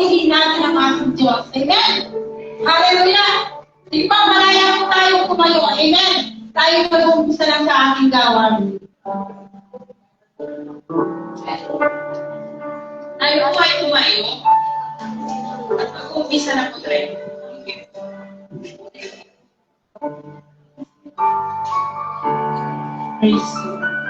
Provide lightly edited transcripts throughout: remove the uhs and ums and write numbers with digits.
purihin natin ang ating Diyos. Amen? Hallelujah! Di ba, malaya po tayo tumayo. Amen? Tayo mag-umpisa lang sa ating gawain. Tayo po ay tumayo. At mag-umpisa na po tayo. Praise God.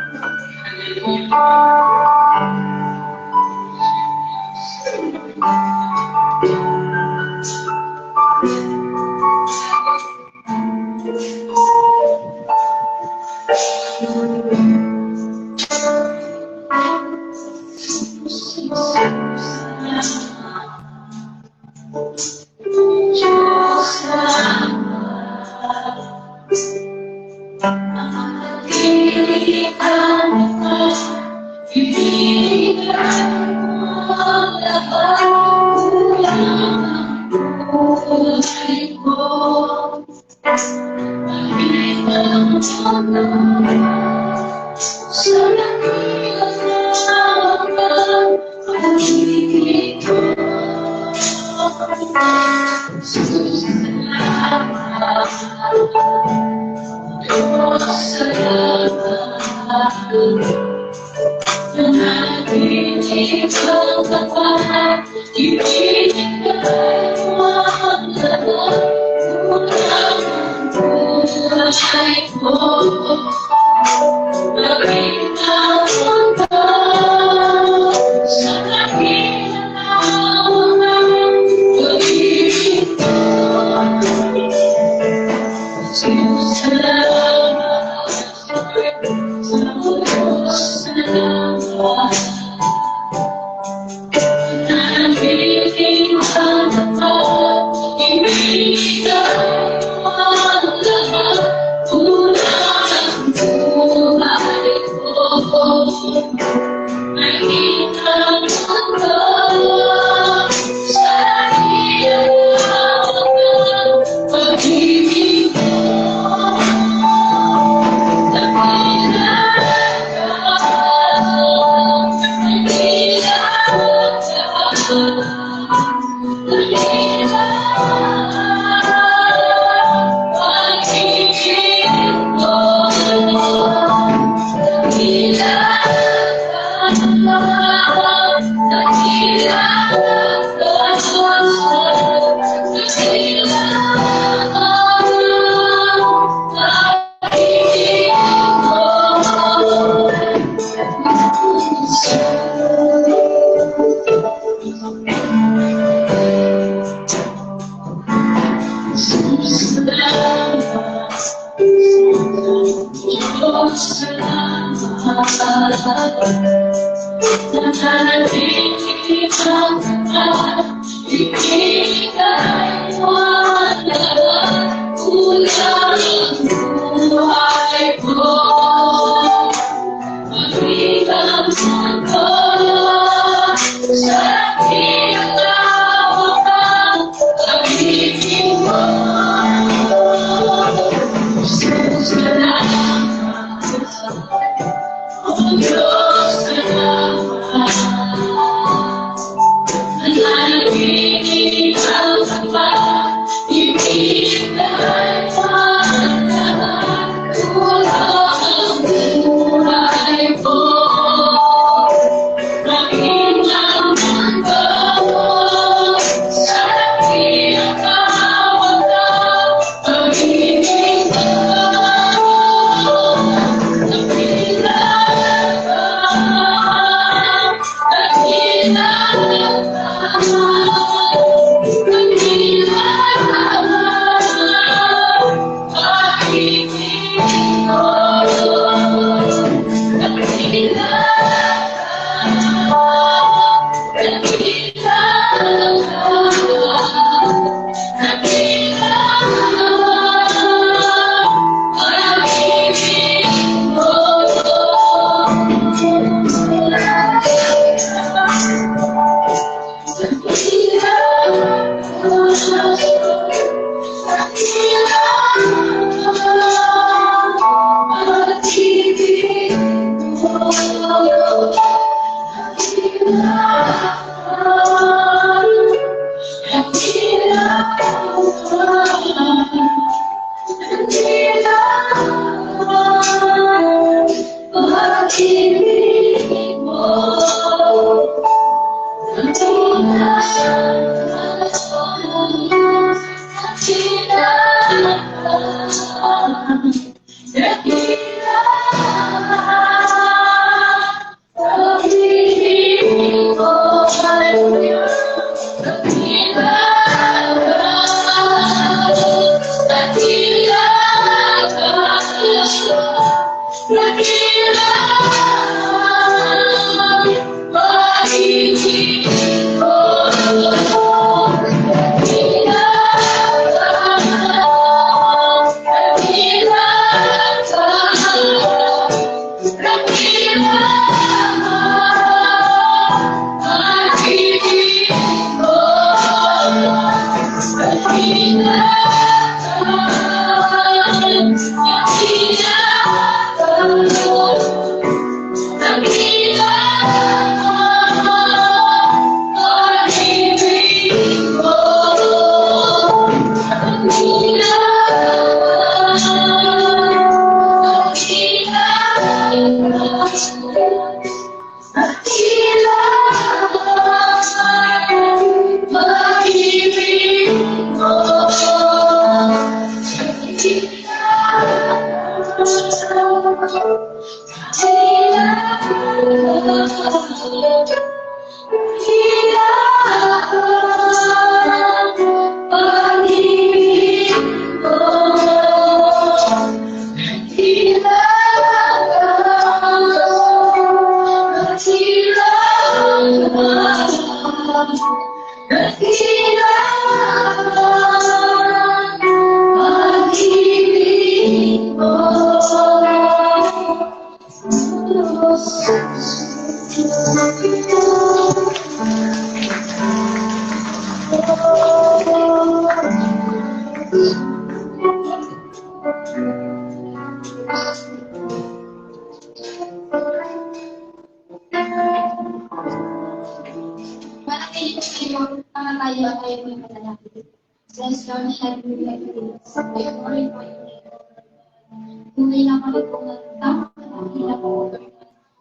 Bless Lord, heavenly heavens, we glory for your name. Tunay na kami po na tama na nakila po, Lord.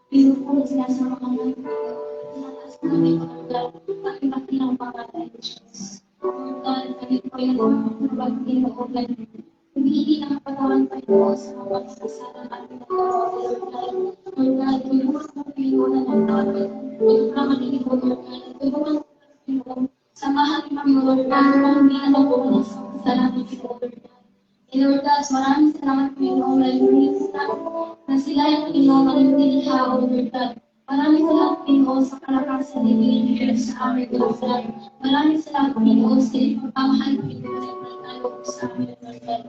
Pinupulit sila sa mga mga tinataas na namin po, Lord, at ipakilang pangalan ng Diyos. Lord God, kami po yung mabagin mo, Lord. Hindi na kapatawan pa ito sa mga pagsasara natin na Lord God. Lord God, tulungan mo po yung ng namin. Tulungan kami po, Lord God. Tulungan mo po samahan kami, Lord God, kung hindi na mabuhay sa kasalanan ni Lord God. Lord God, maraming salamat po yung nag-ulit na sila yung Pinoon na nagtilikha, Lord God. Maraming salamat Pinoon sa kalakasan ni Pinoon sa amin, Lord God. Maraming salamat Pinoon sa pagpamahal ng Pinoon na nagtalo sa amin, Lord God.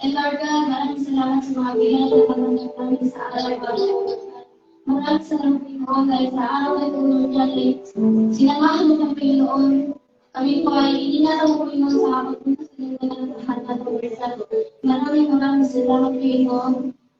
And Lord God, maraming salamat sa mga bigyan na pagmamahal namin sa araw-araw, Lord God. Maraming salamat Pinoon dahil sa araw na ito, Lord God, ay sinamahan mo ng Pinoon. Kami po ay ininaw po yun sa pagpunta sa inyo ng lahat na Lord God. Maraming salamat po yun.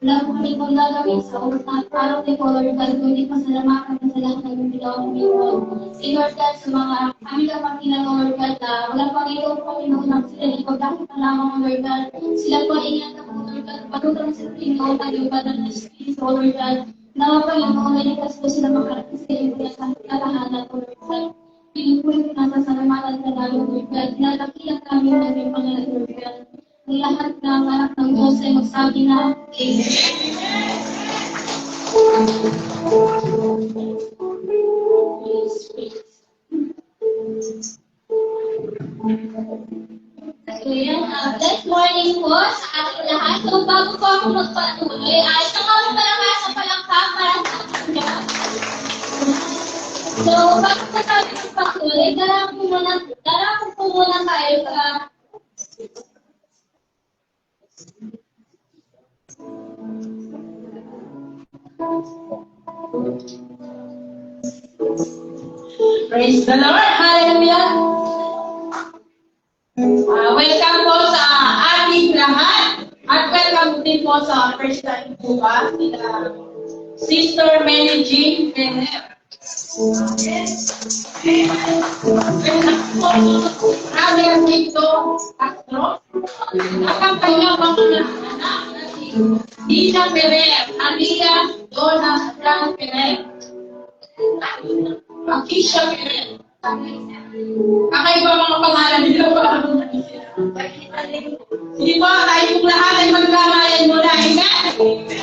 Wala po kami kung gagawin sa utak. Araw ni Lord God, kundi pasalamatan sa lahat ng ginawa ng Pinoon. Si Lord God, sa mga aming kapatid Lord God, wala pang ito po Pinoon ang sila ipagkakit na lamang Lord God. Sila po ay ininaw po Lord God. Pagkutang sa Pinoon ay iba't ng Espiritu Lord God. Nawa pa yung mga nalikas po sila makarating sa iyo sa katahanan Lord God. Pinupulit na sa salamatan sa namin, Lord God. Natakilang kami ng aming Panginoon, Lord God. Ang lahat ng anak ng Diyos ay magsabi na, Amen. Good morning po sa ating lahat. So, bago po ako magpatuloy, ay isang kami palakasan palangkap para sa ating lahat. So, bago po tayo magpatuloy, darapin po muna tayo sa Praise the Lord! Hallelujah! Welcome po sa ating lahat at welcome din po sa first time po sila Sister Mary Jean Benner. Brother Victor Castro, nakapahinga pa mga anak na si Dina Ferrer, Amiga Donna Fran Ferrer, Akisha Ferrer. Kakaiba mga pangalan nila ba? Hindi po, tayo kong lahat ay magkamayan muna. Amen?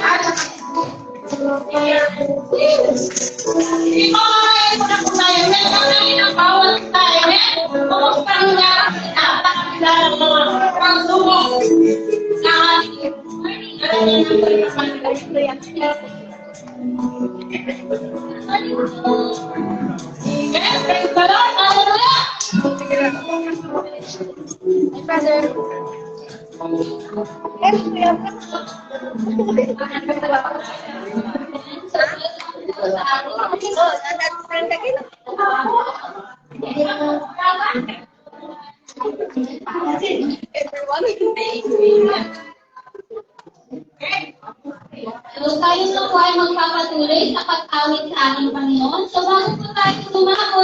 At hindi po, ay muna po tayo. Welcome namin ang bawal tayo. Amen? Kumusta ang nakakilala ng mga pagsubok sa ating Amen? Praise the Lord! Hallelujah! Brother. So, tayo na po ay magpapatuloy sa pag-awit sa ating Panginoon. So, bago po tayo sumako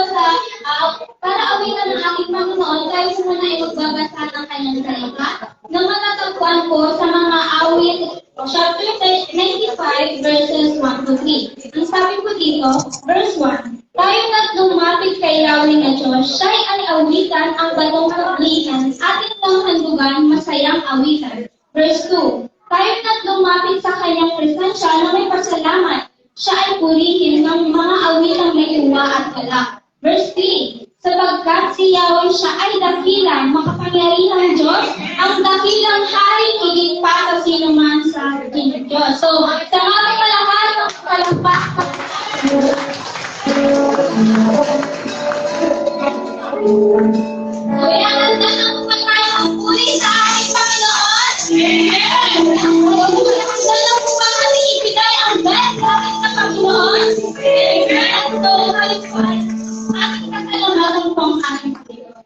para awitan ng ating Panginoon, tayo muna ay magbabasa ng kanyang salita na matatagpuan po sa mga awit, chapter 95, verses 1 to 3. Ang sabi po dito, verse 1, tayo na't lumapit kay Yahweh na Diyos, siya'y ay awitan ang batong kaglitan, atin ng handugan, masayang awitan. Verse 2, tayo na't lumapit sa kanyang presensya na may pasalamat. Siya ay purihin ng mga awitang may tuwa at galak. Verse 3, sapagkat si Yahweh siya ay dakilang, makapangyarihang Diyos, ang dakilang hari higit pa sa sinuman sa ating Diyos. So, sa mga malakas ng palakpak, kaya na po tayo ang puri sa ating Panginoon. Sana po ba natin ibigay ang best natin sa Panginoon? At so, tayo po ay ating kasalamatan po ang ating Panginoon.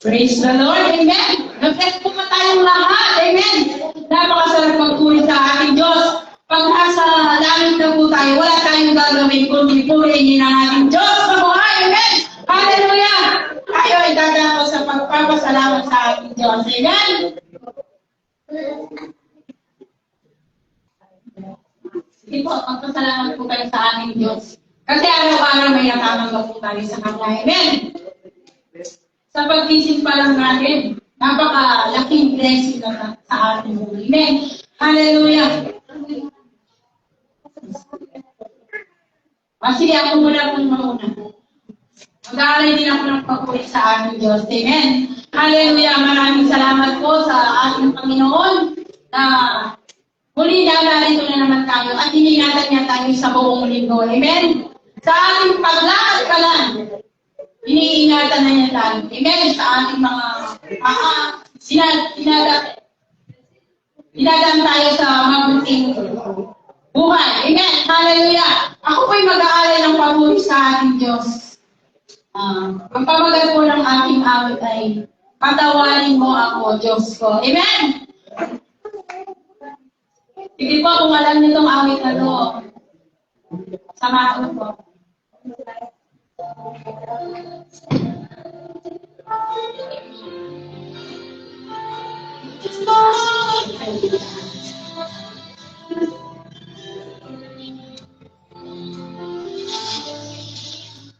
Praise the Lord. Amen. Nag-bless po pa tayong lahat. Amen. Napakasarap magpuri sa ating Diyos. Pag nasa langit na po tayo, wala tayong gagawin kundi purihin ang ating Diyos sa buhay. Amen. Hallelujah. Tayo ay dadako sa pagpapasalamat sa ating Diyos. Amen. Sige po, pagpasalamat po kayo sa ating Diyos. Kasi araw-araw may natatanggap po tayo sa Kanya. Amen. Sa pag-isip pa lang natin, napakalaking blessing na sa ating buhay. Amen. Hallelujah. Sige, ako muna kung mauna. Mag-aalay din ako ng pagpuri sa ating Diyos. Amen. Hallelujah. Maraming salamat po sa ating Panginoon na muli narito na naman tayo at iningatan niya tayo sa buong linggo. Amen. Sa ating paglakad ka lang, iniingatan na niya tayo. Amen. Sa ating mga sinadam tayo sa mabuting buhay. Amen. Hallelujah. Ako po'y mag-aalay ng pagpuri sa ating Diyos. Ang pamagat po ng aking awit ay patawarin mo ako, Diyos ko. Amen. Sige po, kung alam niyo itong awit na to, samahan po.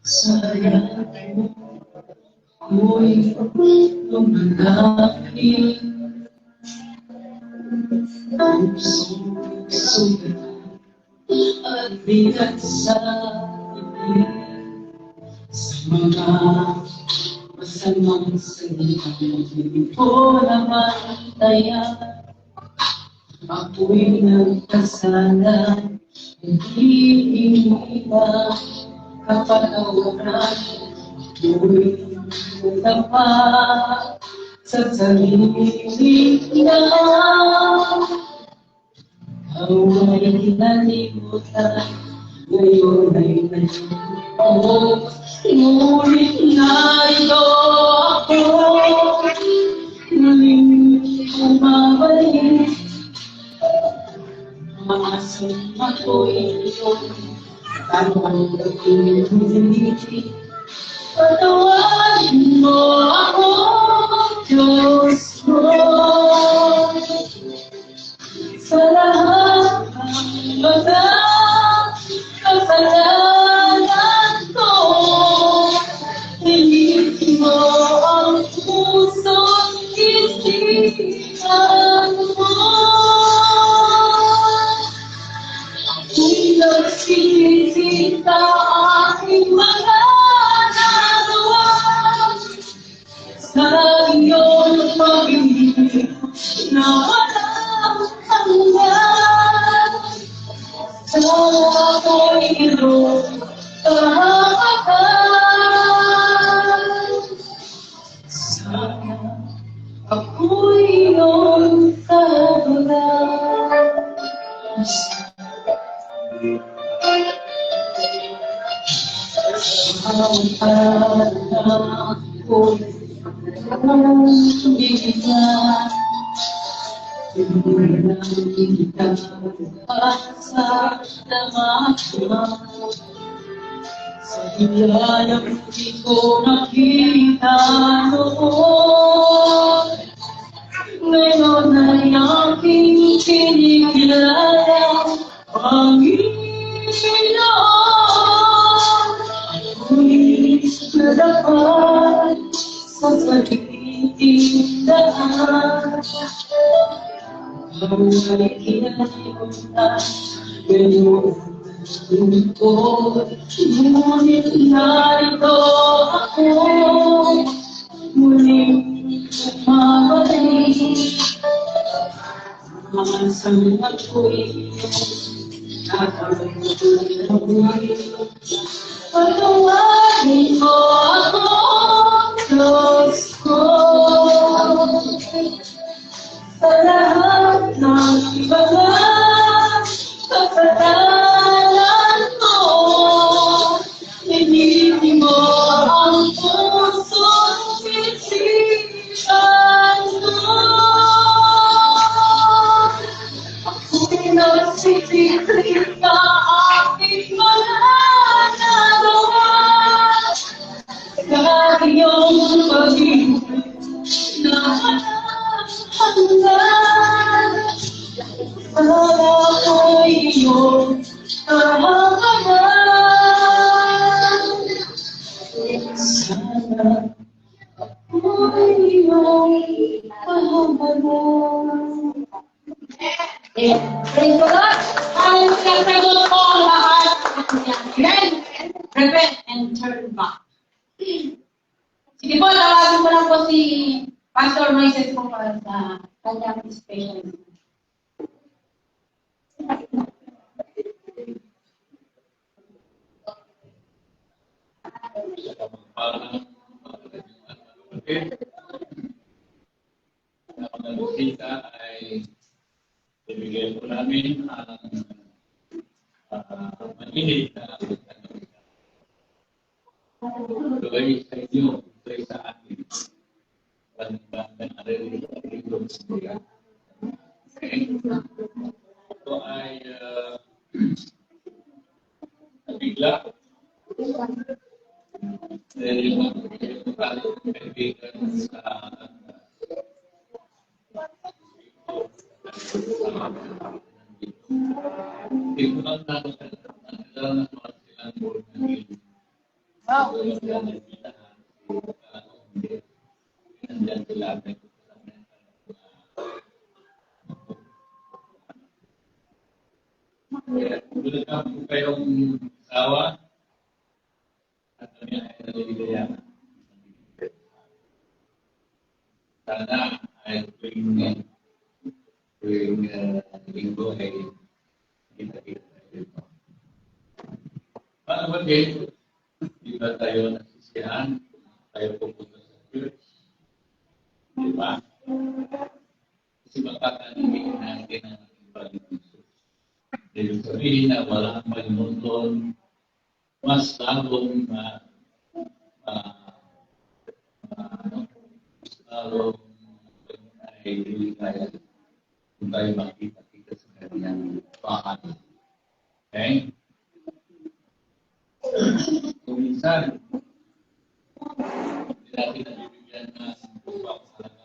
Sayang ako'y lumalaki ang sugat at bigat sa ibig sa mga masamang salita hindi ko namantayan. Ako'y nagkasala, hindi iniba kapatawaran. Ako'y nagtapat sa sarili na awa'y kinalimutan. Ngayon ay nalimutan. Ngunit narito ako, muling bumabalik. Maasang ako'y iyong tamang pag-ibig. Patawarin mo ako, Diyos ko, sa lahat ng mga kasalanan ko. Hindi mo ang puso't isipan mo. Kung nagsisisi sa aking mga nagawa, sa iyong pag-ibig na walang hanggan, sa ako'y iyong kahabagan. Sana ako'y iyong kahabagan. Ang anak ko ang bigat, hindi na kita sa dama. Sa hiyayang di ko nakita noon, ngayon ay aking kinikilala ang Panginoon. Ako'y nadapat sa pag-iindahan. Awa'y kinalimutan, ngayon lingkod. Ngunit narito ako, muling bumabalik. Maasang ako'y tatawid. Patawarin mo ako, Diyos ko, sa lahat ng mga kasalanan ko. Hindi mo ang puso't isipan Pagsisiklik na aking mga nagawa. Sa iyong pag-ibig na walang hanggan. Para ko'y iyong kahangalan. Sana ako'y iyong kahangalan. Praise the Lord. Ang sasagot ko ang lahat. Amen. Repent and turn back. Sige po, tawagin mo lang po si Pastor Moises po para sa kanyang special. Ang bisita ay ibigay po namin ang mainit na ito ay sa inyo, ito ay sa atin. Panibanda na rin ito sa mga. Okay? Ito ay nabigla. Dahil yung kaibigan sa hindi ko lang naman ang silang board na hindi. Nandiyan sila. Tulad ka po kayong asawa at kami ay naliligaya. Sana ay tuwing linggo ay kita-kita tayo. Paano ba kayo? Di ba tayo nasisiyahan? Tayo pupunta sa church? Di ba? Kasi makakanimin natin ang ating Panginoon. Dahil sabihin na walang Panginoon, mas lalong ay kaya kung tayo makita-kita sa kanyang bahay. Okay? Kung minsan, hindi natin nabibigyan ng pagpapahalaga.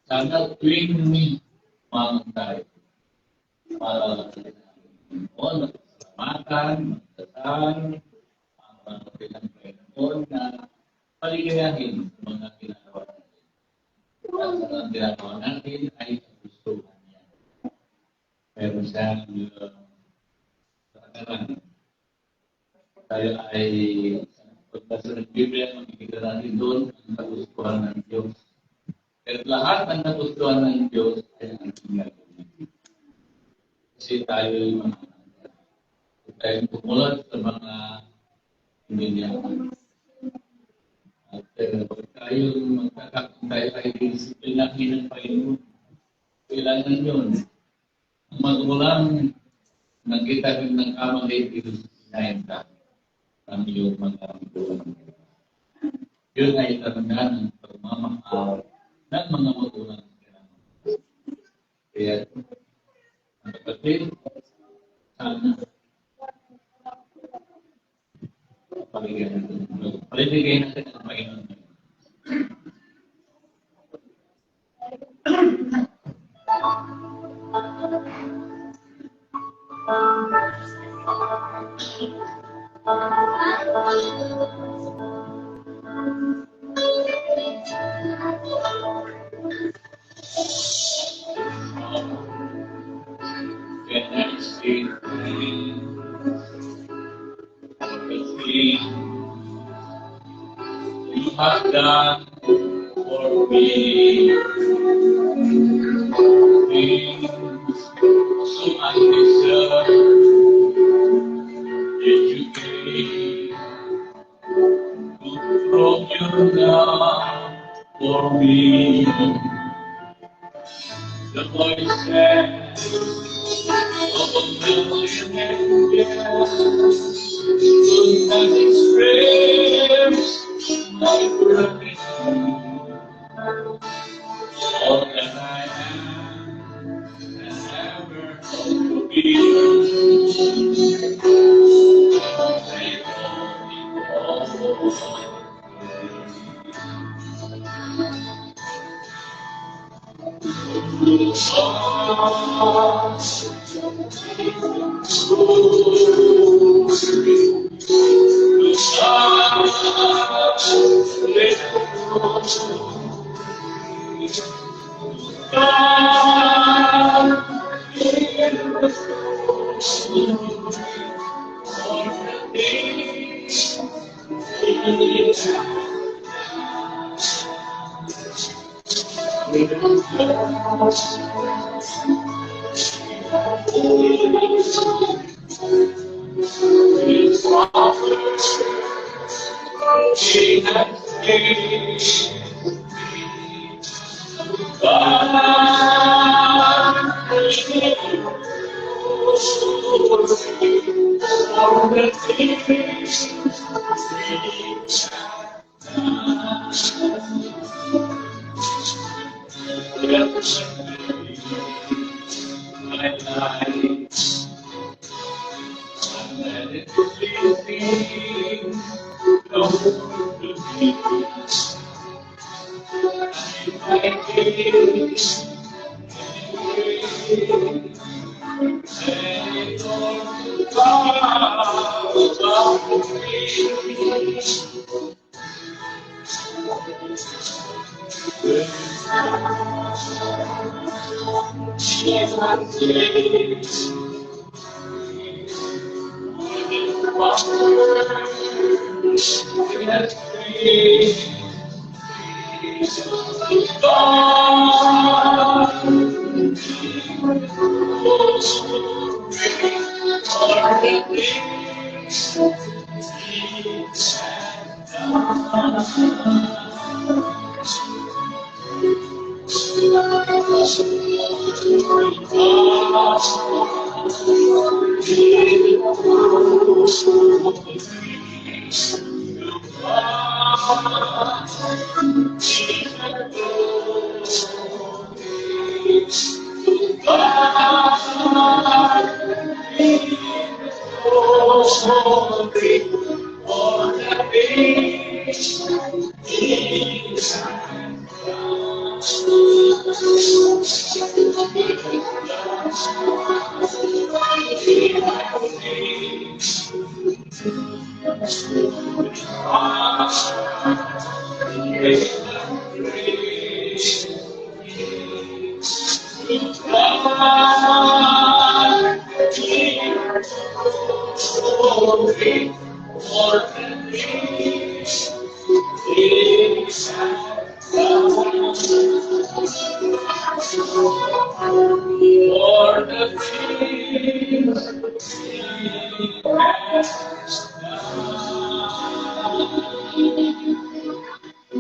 Sana tuwing umangang tayo para magpasalamatan, magdasal, ang mga Panginoon na paligayahin sa mga ginagawa natin. At ang ginagawa natin ay kagustuhan niya. Meron siyang kakanan. Tayo ay pagkasa ng Biblia, makikita natin doon ang kagustuhan ng Diyos. Pero lahat ng kagustuhan ng Diyos ay ang ginagawa. Kasi tayo ay mga tayo tumulat sa mga hindi niya. At pag tayo magkakakong tayo ay disiplinahin ng Panginoon, kailangan yun. Ang magulang nagkita rin ng kamali dito sa sinayin ka ang iyong mga magulang. Yun ay tanda ng pagmamahal ng mga magulang. Kaya, ang kapatid, sana paligay natin ang Panginoon. You have done for me things so undeserved that you gave from your love for me. The voices of a million angels could not express my gratitude. All that I am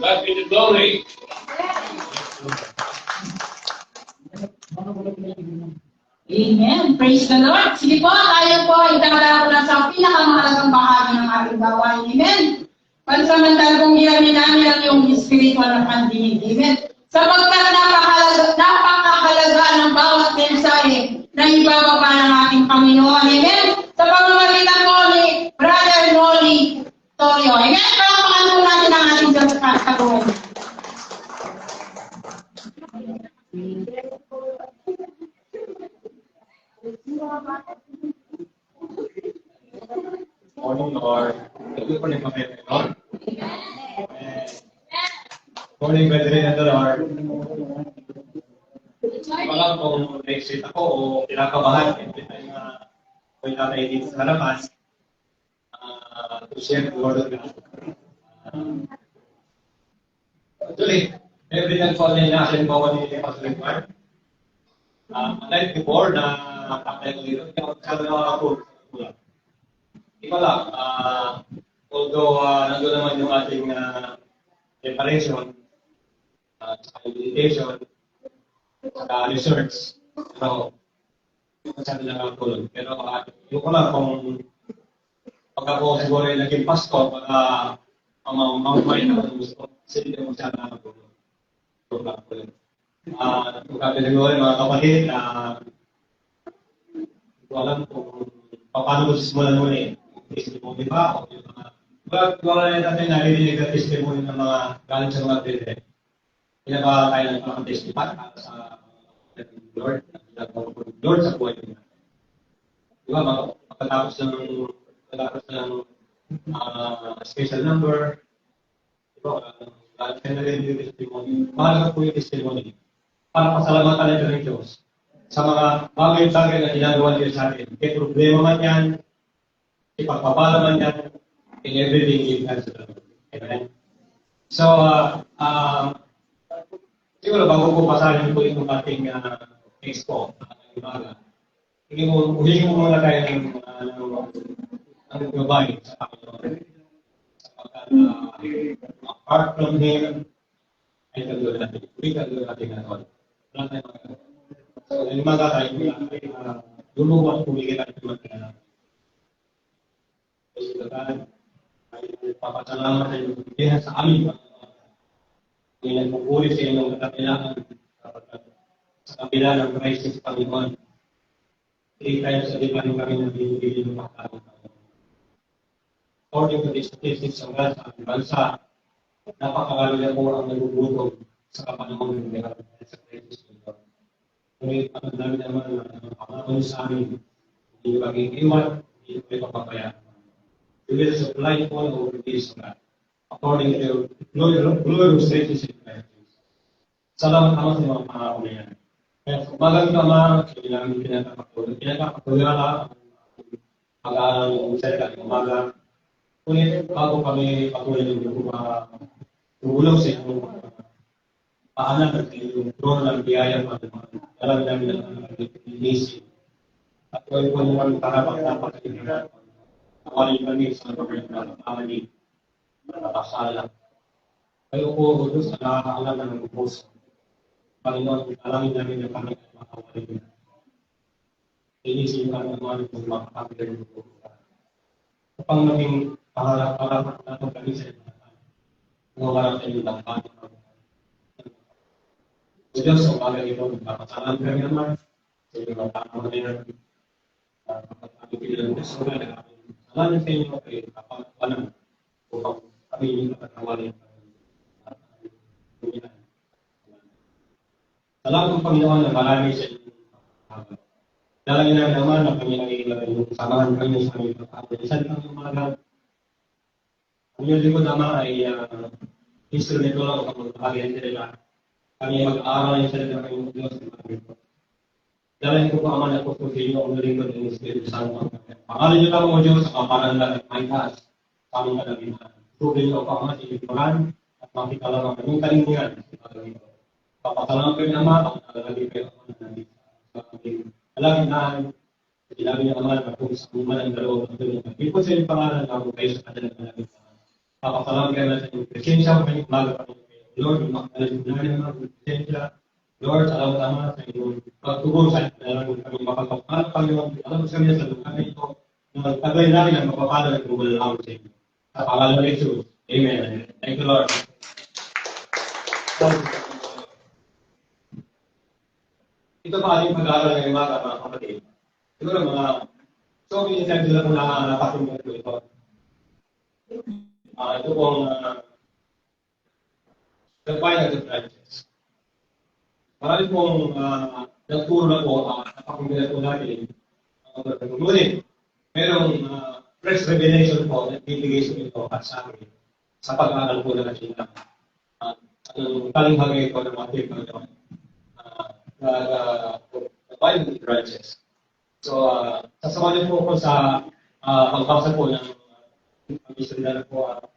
God be the glory. Amen. Praise the Lord. Sige po, tayo po, itawala ko na sa pinakamahalagang bahagi ng ating gawain. Amen. Pansamantala kong ginamin namin ang iyong spiritual na pandinig. Amen. Sapagkat napakahalaga ng bawat mensahe na ibababa ng ating Panginoon. Amen. Sa pamamagitan ko ni Brother Noli Torio. Amen. Palakpakan po natin ang ating katawan. Morning, Lord. Thank you for the commitment, Lord. Morning, brethren and the Lord. Pagkalang kung na-excite ako o kinakabahan, hindi tayo na ako'y tatay dito sa halaman to share the word of God. Actually, every time po na natin po ni Pastor Mark, unlike before na nakakaya ko dito, hindi ako masyado nakakapulot. Iba lang, although nandun naman yung ating preparation, meditation, research, pero masyado lang ang tulog. Pero yung ko lang kung pagka po siguro yung naging pastor, pagka mamamayin ako ng gusto, kasi hindi mo masyado lang ang tulog. Tulog lang po. Kung kami siguro yung mga kapatid, alam kung paano ko simulan muna eh. Testimony ba? O yung mga... Wala na natin narinig na testimony ng mga galing sa mga pwede. Pinaba tayo ng mga testimony para sa Lord, Lord sa buhay niya. Di ba? Pagkatapos ng special number, di ba? Galing tayo narinig yung testimony. Mahalaga po yung testimony. Para pasalamatan natin ng Diyos sa mga bagay-bagay na ginagawa niya sa atin. Kaya problema man yan, ipagpapala man yan, in everything give thanks to the Lord. Amen. So, siguro bago ko pasahin po yung ating expo, umaga, huwagin mo muna tayo ng gabay sa Panginoon. Sapagkat, apart from Him, ay kagawin natin. Uwi kagawin natin na all. Wala tayong magagawa. So, umaga tayo luluwag pumigil tayo magkala. Kasi dapat ay papasalamat tayo ng sa amin. Hindi nagpupuri sa inyong katapilaan sa kabila ng crisis Panginoon. Hindi tayo sa liban kami na binibili ng pagkakas. According to the statistics ng sa ating bansa, napakarami na po ang nagugutom sa kapanahon ng meron sa crisis Panginoon. Ngunit ang dami naman ang pangako sa amin, hindi maging iwan, hindi kayo papabayaan. We will supply all our needs according to glorious riches in Christ. Salamat naman sa mga pangako na yan. Kaya sa umagang Ama, kailangan pinagkakapagulala ang pag-aaral ng salita ng umaga. Ngunit bago kami patuloy ng tumulong sa inyong paanan at inyong trono ng biyaya Panginoon. Alam namin ang inisip. At kung po naman karapang dapat sa inyo, nawalin kami sa pagkakas ng pangani na pasala. Kayo po, Diyos, na nakakaalam ng puso. Panginoon, alamin namin na kami ay makawalin na. Inisip ka ng mga itong makakapagay ng puso. Kapag naging pangarap natin kami sa inyo, mawawalan kayo ng Panginoon. So Diyos, sa umaga ito, nagpapasalan kami naman sa inyong matama na yan. Kapag kami pilang Diyos, salamin sa inyo ay kapagpanan upang kami yung kapagkawalin. Salamat Panginoon na marami sa inyo. Dalangin namin naman na kami ay samahan kami sa aming pagkakalisan ng umaga. Ang iyong likod naman ay instrumento lang kapag bahagyan nila. Kami mag-aaral sa salita ng Diyos ng mga ito. Dalangin ko po Ama na po sa inyo ang lingkod ng Espiritu Santo. Pangalan niyo lang mo Diyos sa kaparanlan at may taas sa aming kalamitan. Tugin niyo po Ama sa inyong paran at makita lang ang aming kalindihan sa pagkakas ito. Papasalamat kayo Ama at nalalagay kayo Ama na nandito sa aming kalamitan. Sa sinabi niyo Ama na kung sa kuman ang dalawa ang tulong. Ipon sa inyong pangalan na kayo sa kanilang kalamitan. Papasalamat kayo na sa inyong presensya sa kanyang umaga pa Lord, makakalit na rin ang presensya. Lord, salamat Ama sa inyong pagtubong sa inyong kami makapagpapalat Panginoon. Alam sa kanya sa lugar ito na magtagay namin ang mapapala ng Google House sa inyo. Sa pangalan ng Jesus. Amen. Thank you, Lord. Ito pa ating pag-aaral ng mga kapatid. Siguro mga many times sila kung napakinggan ko ito. Ito pong the final differences. Marami pong nagturo na po, napakinggan po natin. Ngunit, merong fresh revelation po na bibigay sa ito at sa akin sa pag-aaral po na natin lang. Ang talinghagay po ng mga people the final differences. So, sasama niyo po ko sa pagbasa po ng pag-istorya na po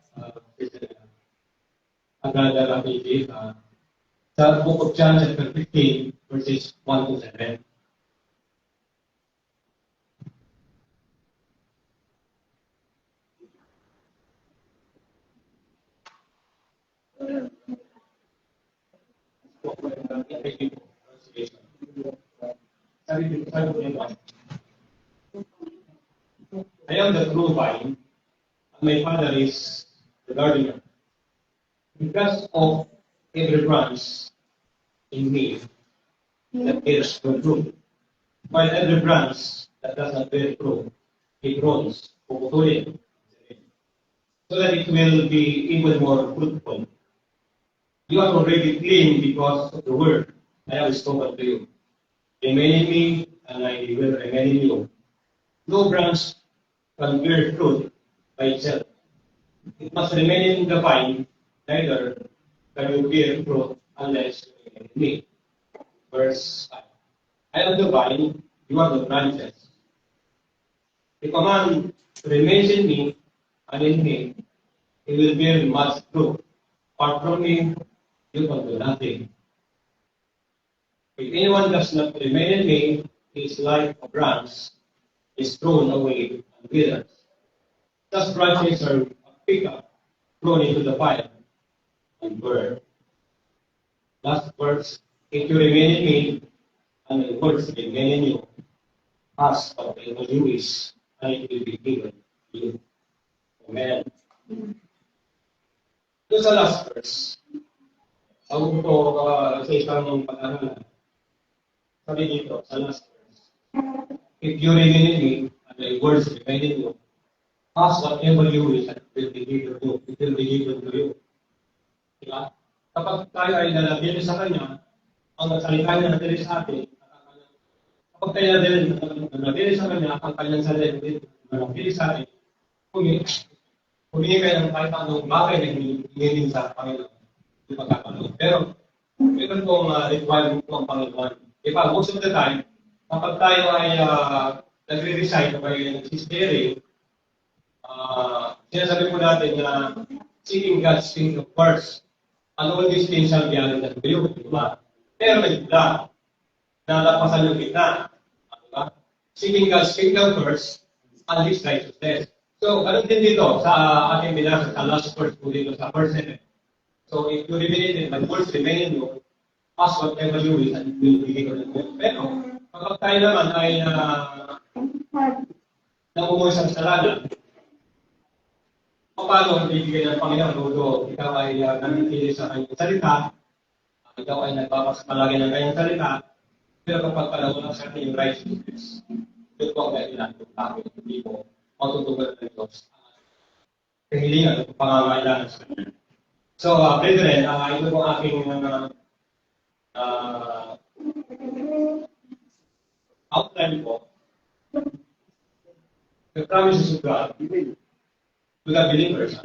Agad PG sa Book of John chapter 15 verses 1 to 7. I am the true vine, and my Father is the gardener. Because of every branch in me that bears good fruit, while every branch that does not bear fruit, it groans, puputulin. So that it will be even more fruitful. You are already clean because of the word I have spoken to you. Remain in me, and I will remain in you. No branch can bear fruit by itself. It must remain in the vine, neither can you bear fruit unless you remain in me. Verse 5. I am the vine, you are the branches. If a man remains in me and in me, he will bear much fruit. Apart from me, you can do nothing. If anyone does not remain in me, he is like a branch, is thrown away and withers. Thus branches are picked up, thrown into the fire, and burned. Last verse, if you remain in me, and my words remain in you, ask whatever you wish, and it will be given to you. Amen. Ito sa last verse. Sabi ko sa isang pag-aralan. Sabi dito, sa last verse. If you remain in me, and my words remain in you, ask whatever you wish, and it will be given to you. It will be given to you. Diba? Kapag tayo ay lalagyan sa Kanya, ang salita niya natili sa atin, kapag tayo natili sa Kanya, ang Kanyang salita natili sa atin, humingi kayo ng kahit anong bagay na hinihiling sa Panginoon. Hindi magkakaroon. Pero, meron pong requirement po ang Panginoon. Diba, most of the time, kapag tayo ay nagre-recite o kayo nag-sistering, sinasabi po natin na seeking God's kingdom first. And all these things shall be added unto you. Diba? Pero may gitna. Nalapasan yung gitna. Diba? Seeking God's kingdom first and His righteousness. So, ano din dito sa ating binasa sa last verse po dito sa verse 7. So, if you remain in my words remain in you, ask whatever you wish and it will be given to you. Pero, kapag tayo naman ay namumuhay sa kasalanan, paano ibigay ng Panginoon o ikaw ay nanitili sa kanyang salita, ikaw ay nagpapasapalagi ng kanyang salita, pero kapag panahon sa ating righteousness, ito po ang kailangan ng tao, hindi mo matutugan ng Diyos. Kahilingan o pangangailangan sa kanya. So, brethren, ito po aking outline po. The promises of God to the believers,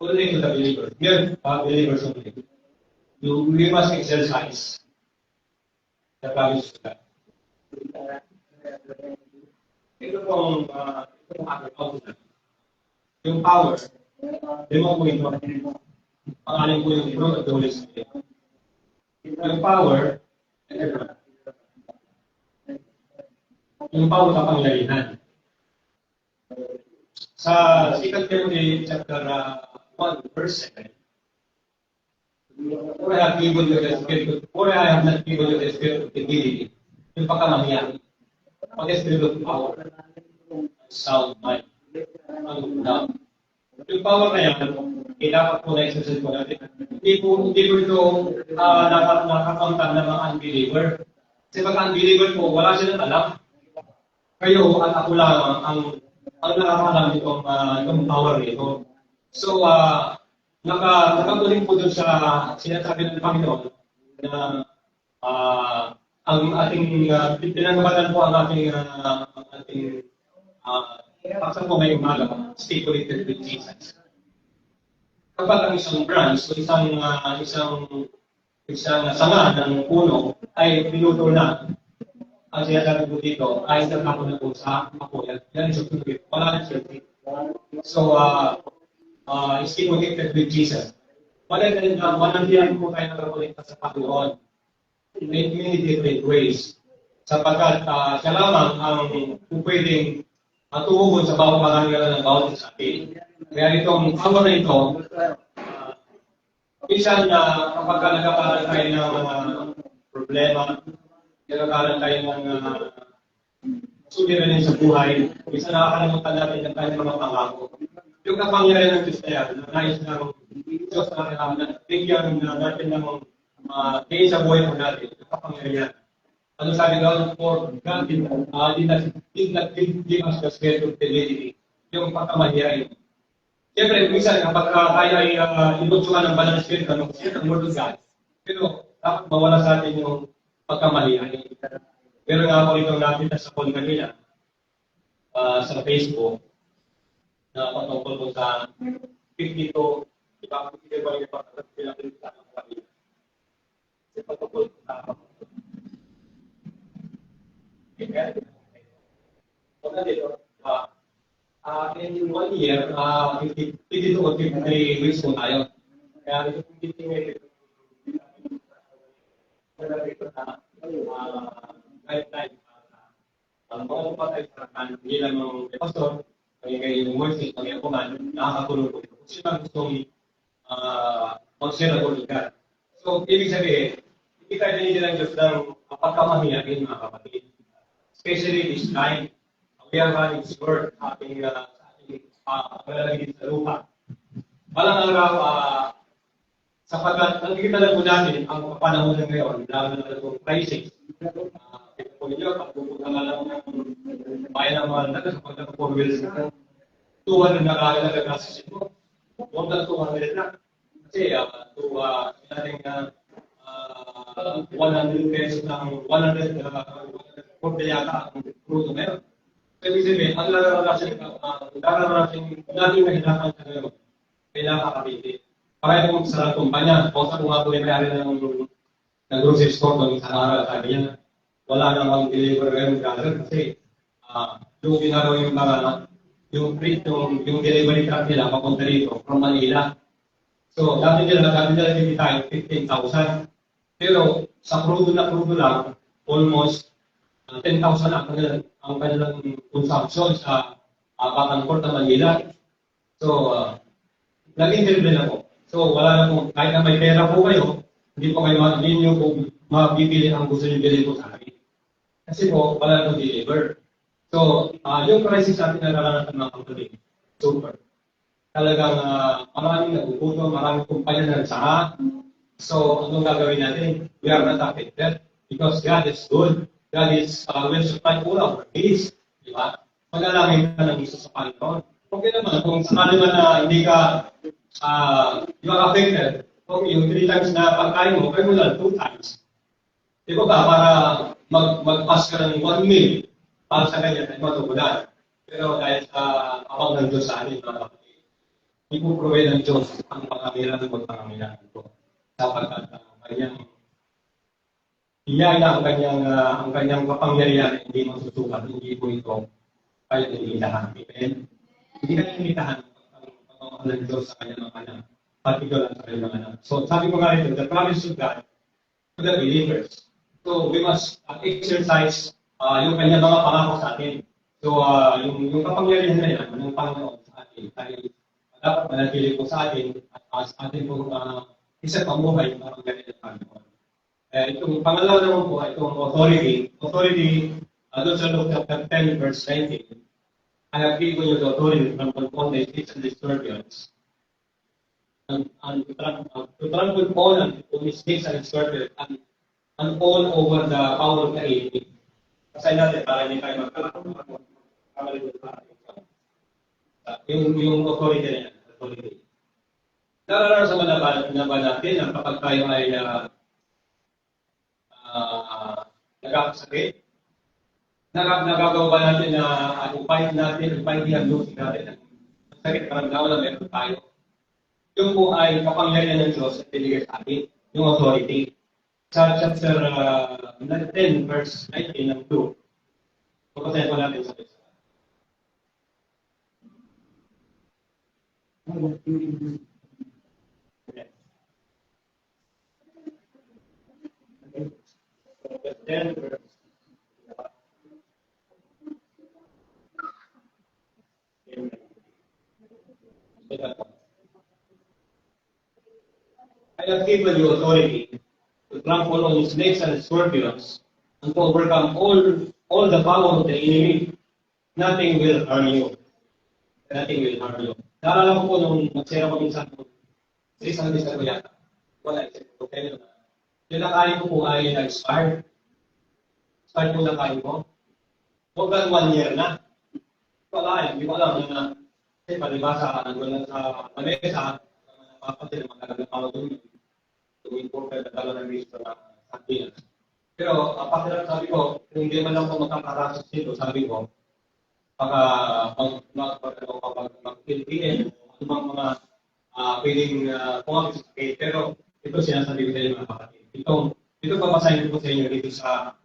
only to the believers. Here, believers only. We must exercise the promise of God. Ito pong aking outline. Yung power, lima po ito. Pangalan po yung fruit of the Holy Spirit. Yung power, yung power kapangyarihan. Sa 2 Timothy chapter 1, verse 7, For I have given you the spirit, for I have not given you the spirit of timidity, yung pagkamangyan, but the spirit of power, sound mind, and love. Yung power na yan, dapat po na-exercise po natin. Hindi po ito nakakamtan ng mga unbeliever. Kasi pag unbeliever po, wala silang alam. Kayo at ako lang ang nakakalam itong power nito. So, nakatuloy po doon sa sinasabi ng Panginoon na ang ating pinanggabatan po ang ating paksa po ngayong umaga, stay connected with Jesus. Kapag ang isang branch o isang sanga ng puno ay pinuto na, ang sinasabi po dito ay nagkako na po sa ako. Yan is okay. Wala na siya. So, stay connected with Jesus. Walang po tayo nakakonekta sa Panginoon in many different ways. Sapagkat siya lamang ang pwedeng tumugon sa bawat pangangailangan ng bawat isa. Kaya itong power na ito, minsan kapag nagkakaroon tayo ng mga problema, nagkakaroon tayo ng suliranin sa buhay, minsan nakakalimutan natin ng tayong mga pangako. Yung kapangyarihan ng Diyos na yan, na nais ng Diyos na bigyan natin ng tingin sa buhay po natin, yung kapangyarihan. ano sabi daw, for God did not give us the spirit of timidity, yung pagkamahiyain. Siyempre, minsan kapag tayo ay inutsukan ng banal na spirit, ano, kasi ang word of God, pero dapat mawala sa atin yung pagkamahiyain. Pero nga ako itong nakita sa call kanina, sa Facebook, na patungkol ko sa 52, iba ko hindi ba yung pinakita ng kanina. Kasi patungkol ko sa in 1 year, 52 or 53 weeks po tayo. Kaya ito kung titingin guideline mga patay sa kanan, hindi lang ng pastor, kaya yung worship, kaya po man, nakakatulong po ito. Kung sino ang gustong mag-share ng God. So, ibig sabihin, hindi tayo nila ng Diyos ng pagkamahiyain, mga kapatid. Especially this time, we are running His word, ating paglalagay sa lupa. Walang araw, sapagkat nakikita lang po natin ang panahon ng ngayon, lalo na itong crisis. Ito po ninyo, pagpupunta nga lang ng bayan ng mga naga, kapag nag-4 wheels na, 200 na kagalaga na sa sito. More than 200 na. Kasi, natin 100 pesos ng 100 yata ang crudo ngayon. Kasi sabihin, ang nararanasin natin nahirapan sa ngayon, kailangan kakabiti. Kaya kung sa kumpanya, kung sa kung ako yung may-ari ng grocery store ng isang araw, sabi niya, wala namang deliver ngayon kasi yung ginagawa yung mga yung delivery truck nila papunta rito from Manila. So, dati nila tayo 15,000. Pero sa crudo lang, almost 10,000 ang kanilang consumption sa Batancourt na Manila. So, naging delivery ako. So, wala na po, kahit na may pera po kayo, hindi nyo po mabibili ang gusto nyo bilhin po sa akin. Kasi po, wala na po deliver. So, yung crisis natin na naranasan mga kapatid, super. Talagang maraming nagugutom, maraming kumpanya na nagsaka. So, anong gagawin natin? We are not affected because God is good. God is will supply all our needs. Di ba? Pag-alangin ka ng gusto sa Panginoon. Okay naman, kung sakali man na hindi ka affected, kung yung 3 times na pagkain mo, kayo mo lang 2 times. Di ba ba, para mag-pass ka ng 1 meal, para sa kanya ay matugunan. Pero dahil sa awang ng Diyos sa atin, mga kapatid, ipuprovide ng Diyos ang pangamilan ng pangamilan ko. Sapagkat ang kanyang iyaya, ang kanyang kapangyarihan, hindi masusukat, hindi po ito kaya nilitahan. Amen? Hindi ka nilitahan ang ng Diyos sa kanyang mga anak, particular sa kanyang mga anak. So sabi ko nga ito, the promise of God to the believers. So we must exercise yung kanyang mga pangako sa atin. So, yung kapangyarihan na yan, ng Panginoon sa atin, ay dapat manatili po sa atin at sa atin po isa pamuhay yung kapangyarihan ng Panginoon. Itong pangalawa naman po, itong authority, doon sa Luke chapter 10, verse 19, I have given you the authority from all the states and disturbance, and to trample all and to mistakes and disturbance, and all over the power of the enemy. Kasi natin, para hindi tayo magkakaroon yung authority na yan. Naranasan na ba natin na kapag tayo ay nagkakasakit, nagagawa ba natin na upay ang Diyos natin? Ang sakit karamdaman na meron tayo. Yung po ay kapangyarihan ng Diyos at binigay sa atin, yung authority. Sa chapter 10, verse 19 ng 2. Pagkasayan po natin sa isa. I have given you authority to trample on snakes and scorpions and to overcome all the power of the enemy. Nothing will harm you. Nothing will harm you. Naalala ko po nung magsira ko minsan po, sa isang bisa ko yata. Wala, okay na. Yung nakain ko po ay na-expired. start mo na kain mo. Huwag ka 1 year na. Wala, hindi ko alam na kasi palibasa, nandun lang sa Manesa, napapatid na magkakalang tao doon. Tuwing po kayo natala ng risk sa Sardinas. Pero, pakiram sabi ko, kung hindi man lang po magkakarasos dito, sabi ko, baka mag-PLPN, anumang mga pwedeng pumapit sa sakit. Pero, ito sinasabi ko sa inyo mga kapatid. Ito babasahin ko sa inyo dito sa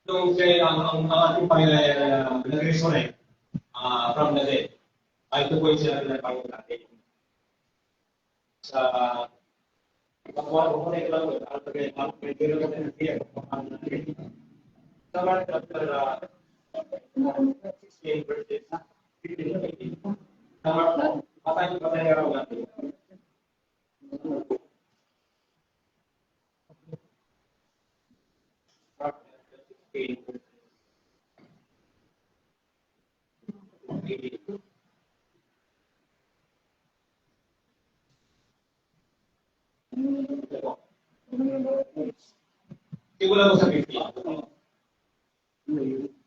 itong ang ating Panginoon nag-resurrect from the dead. Ito po yung sinabi ng Panginoon natin. Sa Pagkakuha ko muna ito lang ito. Ang pwede ko natin natin. Sa Mark chapter 16 verses 15 to 18. Sa Mark, patay araw natin. Mark 16 verses 18. Simula mo sa 15.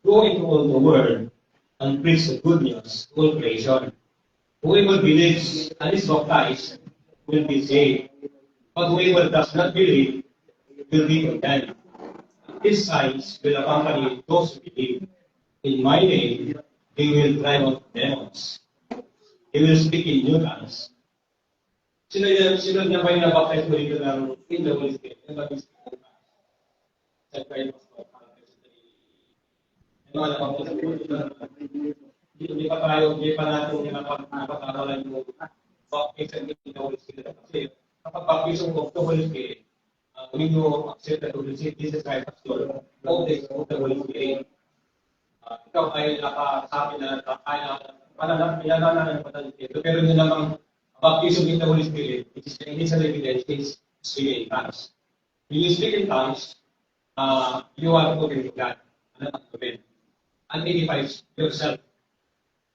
Go into all the world and preach the good news to all creation. Whoever believes and is baptized will be saved, but whoever does not believe will be condemned. These signs will accompany those who believe. In my name, they will drive out demons. They will speak in new tongues. Sino niya ba yung nabaptize mo dito ng in the Holy Spirit? Yung nabaptize mo dito? Sa kayo mas yung mga nabaptize mo dito hindi pa natin napag-aralan yung baptism in the Holy Spirit. Kasi kapag baptism of the Holy Spirit, when you accept the Holy Spirit, this is right as your baptism of the Holy Spirit. Ikaw ay nakasabi na pinanananan ng Holy Spirit. Pero yun namang baptism in the Holy Spirit, it is the initial evidence is speaking in tongues. When you speak in tongues, you are talking to God. Ano ang gawin? And edifies yourself.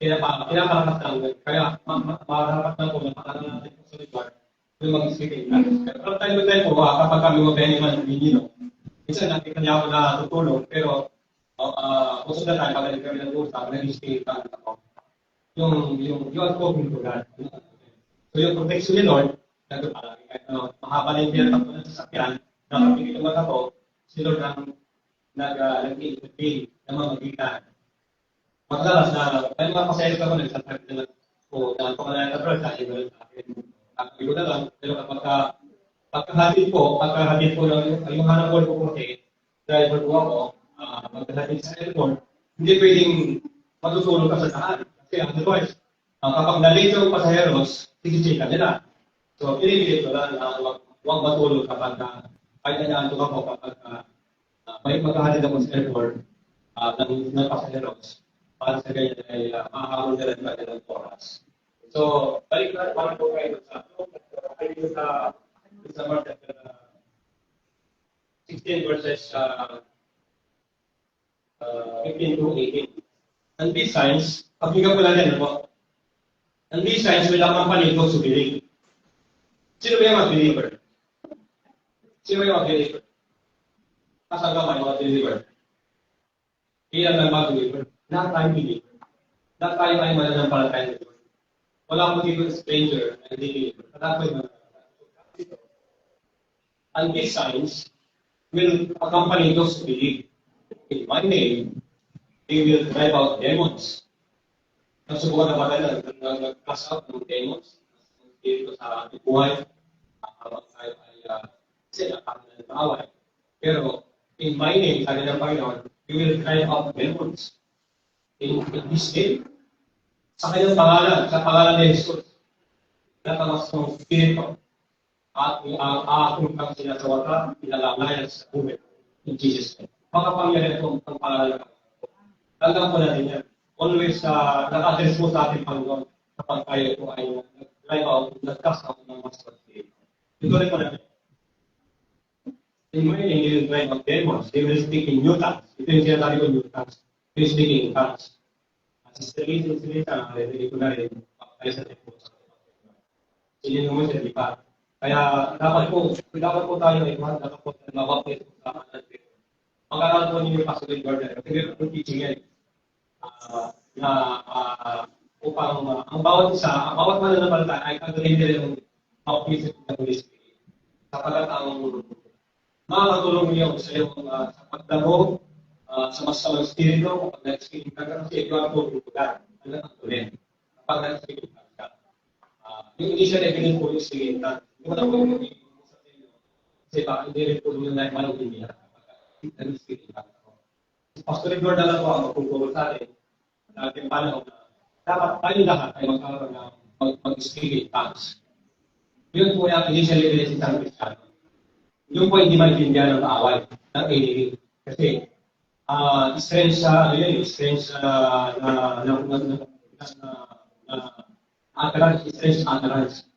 Pinaparapat lang. Kaya, marapat lang po na makalang natin po sa lugar yung mag-speak in tongues. Pero time to time po, kapag kami mag-any man ng Nino, minsan nakita niya ako na tutulong, pero most of the time, pag kami nag-uusap, nag-speak in tongues ako. You are talking to God. So yung protection ni Lord, nagpapalagi kahit mahaba na yung pinatapos ng sasakyan, nakapigil naman ako, si Lord ang nag-intervene ng mga magitan. Madalas na, may mga pasayos ako nagsasakit na po, na pangalan na Lord sa akin, nakapigil ko na lang, pero pagkahatid po yung hanap ko po kasi, driver ko ako, pagkahatid sa airport, hindi pwedeng matutulog ka sa saan. Kasi otherwise, kapag na-late yung pasaheros, sige-chika nila. So, pinipilit ko lang na huwag matulog kapag kahit na naantok ako kapag may maghahalid ako sa airport ng pasaheros para sa ganyan ay makakamol nila ng kanilang oras. So, balik na parang po kayo sa Mark 16 verses 15 to 18. And these signs, pakinggan ko lang yan, ano? And these signs will accompany those who believe. Sino ba yung mag-believer? Sino ba yung mag-believer? Kasal ka ba yung mag-believer? Ilan lang mag-believer? Lahat tayo believer. Lahat tayo ay mananampalataya nito. Wala mo dito stranger na hindi believer. Lahat tayo mananampalataya. And these signs will accompany those who believe. In my name, they will drive out demons. Nasubukan na ba tayo nag-cast out ng demons? Dito sa ating buhay, habang tayo ay sinakang ng away. Pero, in my name, sabi ng Panginoon, you will drive out demons in this name. Sa kanyang pangalan, sa pangalan ni Jesus, natamas ng Espiritu, at ang aking kang sinasawata, pinalalayan sa buhay in Jesus' name. Makapangyarihan po ang pangalan ng Panginoon. Po natin yan. Always naka-address po sa ating Panginoon kapag tayo po ay nag-drive out, nag-cast out ng Master Spirit. Ito rin po natin. In my name, they will drive out demons. They will speak in new tongues. Ito yung sinasabi ko, new tongues. They will speak in tongues. At sa sarili sinita, narinig ko na rin, tayo sa tempo sa kapatid. Sinin mo siya, di pa. Kaya dapat po tayo ay dapat po mabapit sa kanan. Pagkakaroon po ninyo Pastor Edward, hindi po teaching yan. Upang ang bawat mananampalataya ay kagawin nila yung baptism ng Holy Spirit. Sapagat ang makakatulong niyo sa iyong sa pagdamo, sa masamang spirito, kapag nag-speaking ka, kasi ito ang tututugan. Ano ang tuloy? Kapag nag-speaking ka. Yung initial evidence po yung speaking ka. Hindi mo na po yung sa inyo. Kasi baka hindi rin po yung malugin niya. Kapag nag-speaking ka. Pastor Edward na lang po ang magpupulot sa atin. Natin paano na dapat tayo lahat ay magkaroon ng mag-speaking tongues. Yun po yung initial evidence ng isang Kristiyano. Yung po hindi maintindihan ng kaaway, ng enemy. Kasi, strange sa, ano yun, strange utterance, strange utterance.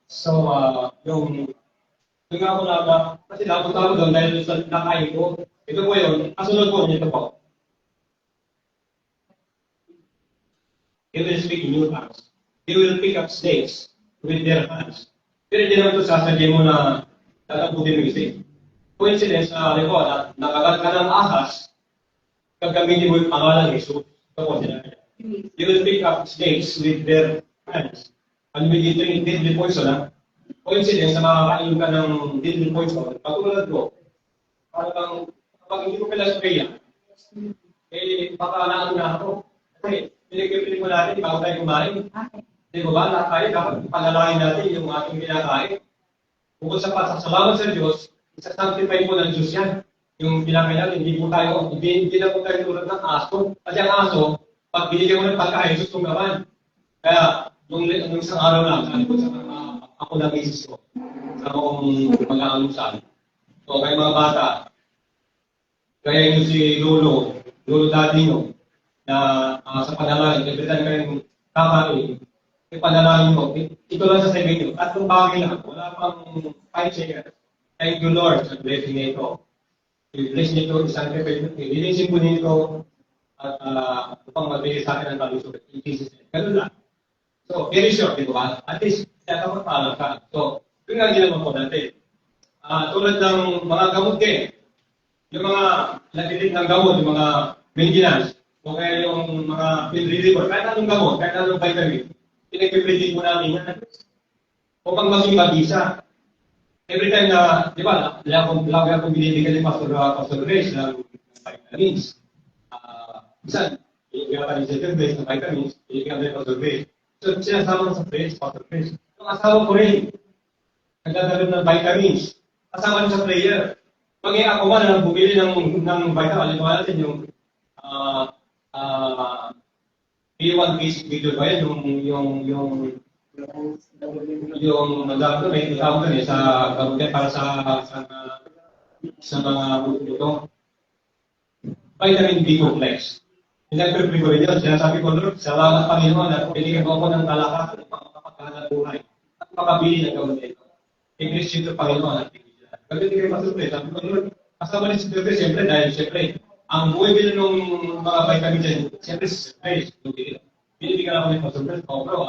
So, yung nga po na, kasi napunta ko doon dahil sa nakain ko, ito po yun, kasunod po nito po. They will speak in new tongues. They will pick up snakes with their hands. Pero hindi naman ito sasadya mo na tataputin mo isip. Coincidence na alam ko, nakagat ka ng ahas, gagamitin mo yung pangalan ng Jesus. Ito po sinabi. They will pick up snakes with their hands. And will drink deadly poison. Coincidence na makakain ka ng deadly poison. Pagkulad ko, parang kapag hindi ko pala spray baka naano na ako. Kasi, pinag-piling mo natin, bago tayo kumain. Di ba lahat tayo, dapat panalangin natin yung ating kinakain. Bukod sa pasasalamat sa Diyos, isa-sanctify mo ng Diyos yan. Yung kinakain natin, hindi na po tayo tulad ng aso. Kasi ang aso, pag binigyan mo ng pagkain, gusto naman. Kaya, nung isang araw lang, sabi ko sa ako na misis ko, sa akong mag-aalusan. So, kayo mga bata, kaya nyo si Lolo Daddy nyo, na sa panalangin, every time kayong kakain, yung panalangin mo, ito lang sa sabihin nyo, tatlong bagay lang, wala pang 5 seconds. Thank you Lord sa blessing nito. I-bless nito, i-sanctify nito, i-release po nito, at upang magbigay sa akin ang kalusog. In Jesus' name. Ganun lang. So, very short, di ba? At least, tiyatapot paalam ka. So, yun nga ginawa ko natin. Tulad ng mga gamot din, yung mga natilit ng gamot, yung mga maintenance, o kaya yung mga pain reliever, kahit anong gamot, kahit anong vitamin, pinag-predict mo namin yan. Upang maging mabisa. Every time na, di ba, lagi akong binibigyan ni Pastor Grace ng vitamins. Minsan, binibigyan ka ni Pastor Grace ng vitamins, binibigyan ka ni Pastor Grace. So, sinasama sa Grace, Pastor Grace. Yung asawa ko rin, nagdadalo ng vitamins. Kasama rin sa prayer. Pag ako man na bumili ng vitamin, alimbawa natin yung B1 basic video ba yan, yung nagdadalo may tawag doon sa kabutin para sa mga buto. Vitamin B complex. Sinabi ko rin yun, sinasabi ko, Lord, salamat Panginoon at binigyan mo ako ng kalakasan upang makapagkahan ng buhay at makabili ng gawin ito. English ito Panginoon at bigyan. Kasi hindi kayo masurprise. Sabi ko, Lord, kasama rin si Dr. Siyempre, dahil siyempre, ang buhay bilhin ng mga vitamin dyan, siyempre, binibigyan ako ng masurprise. Pero,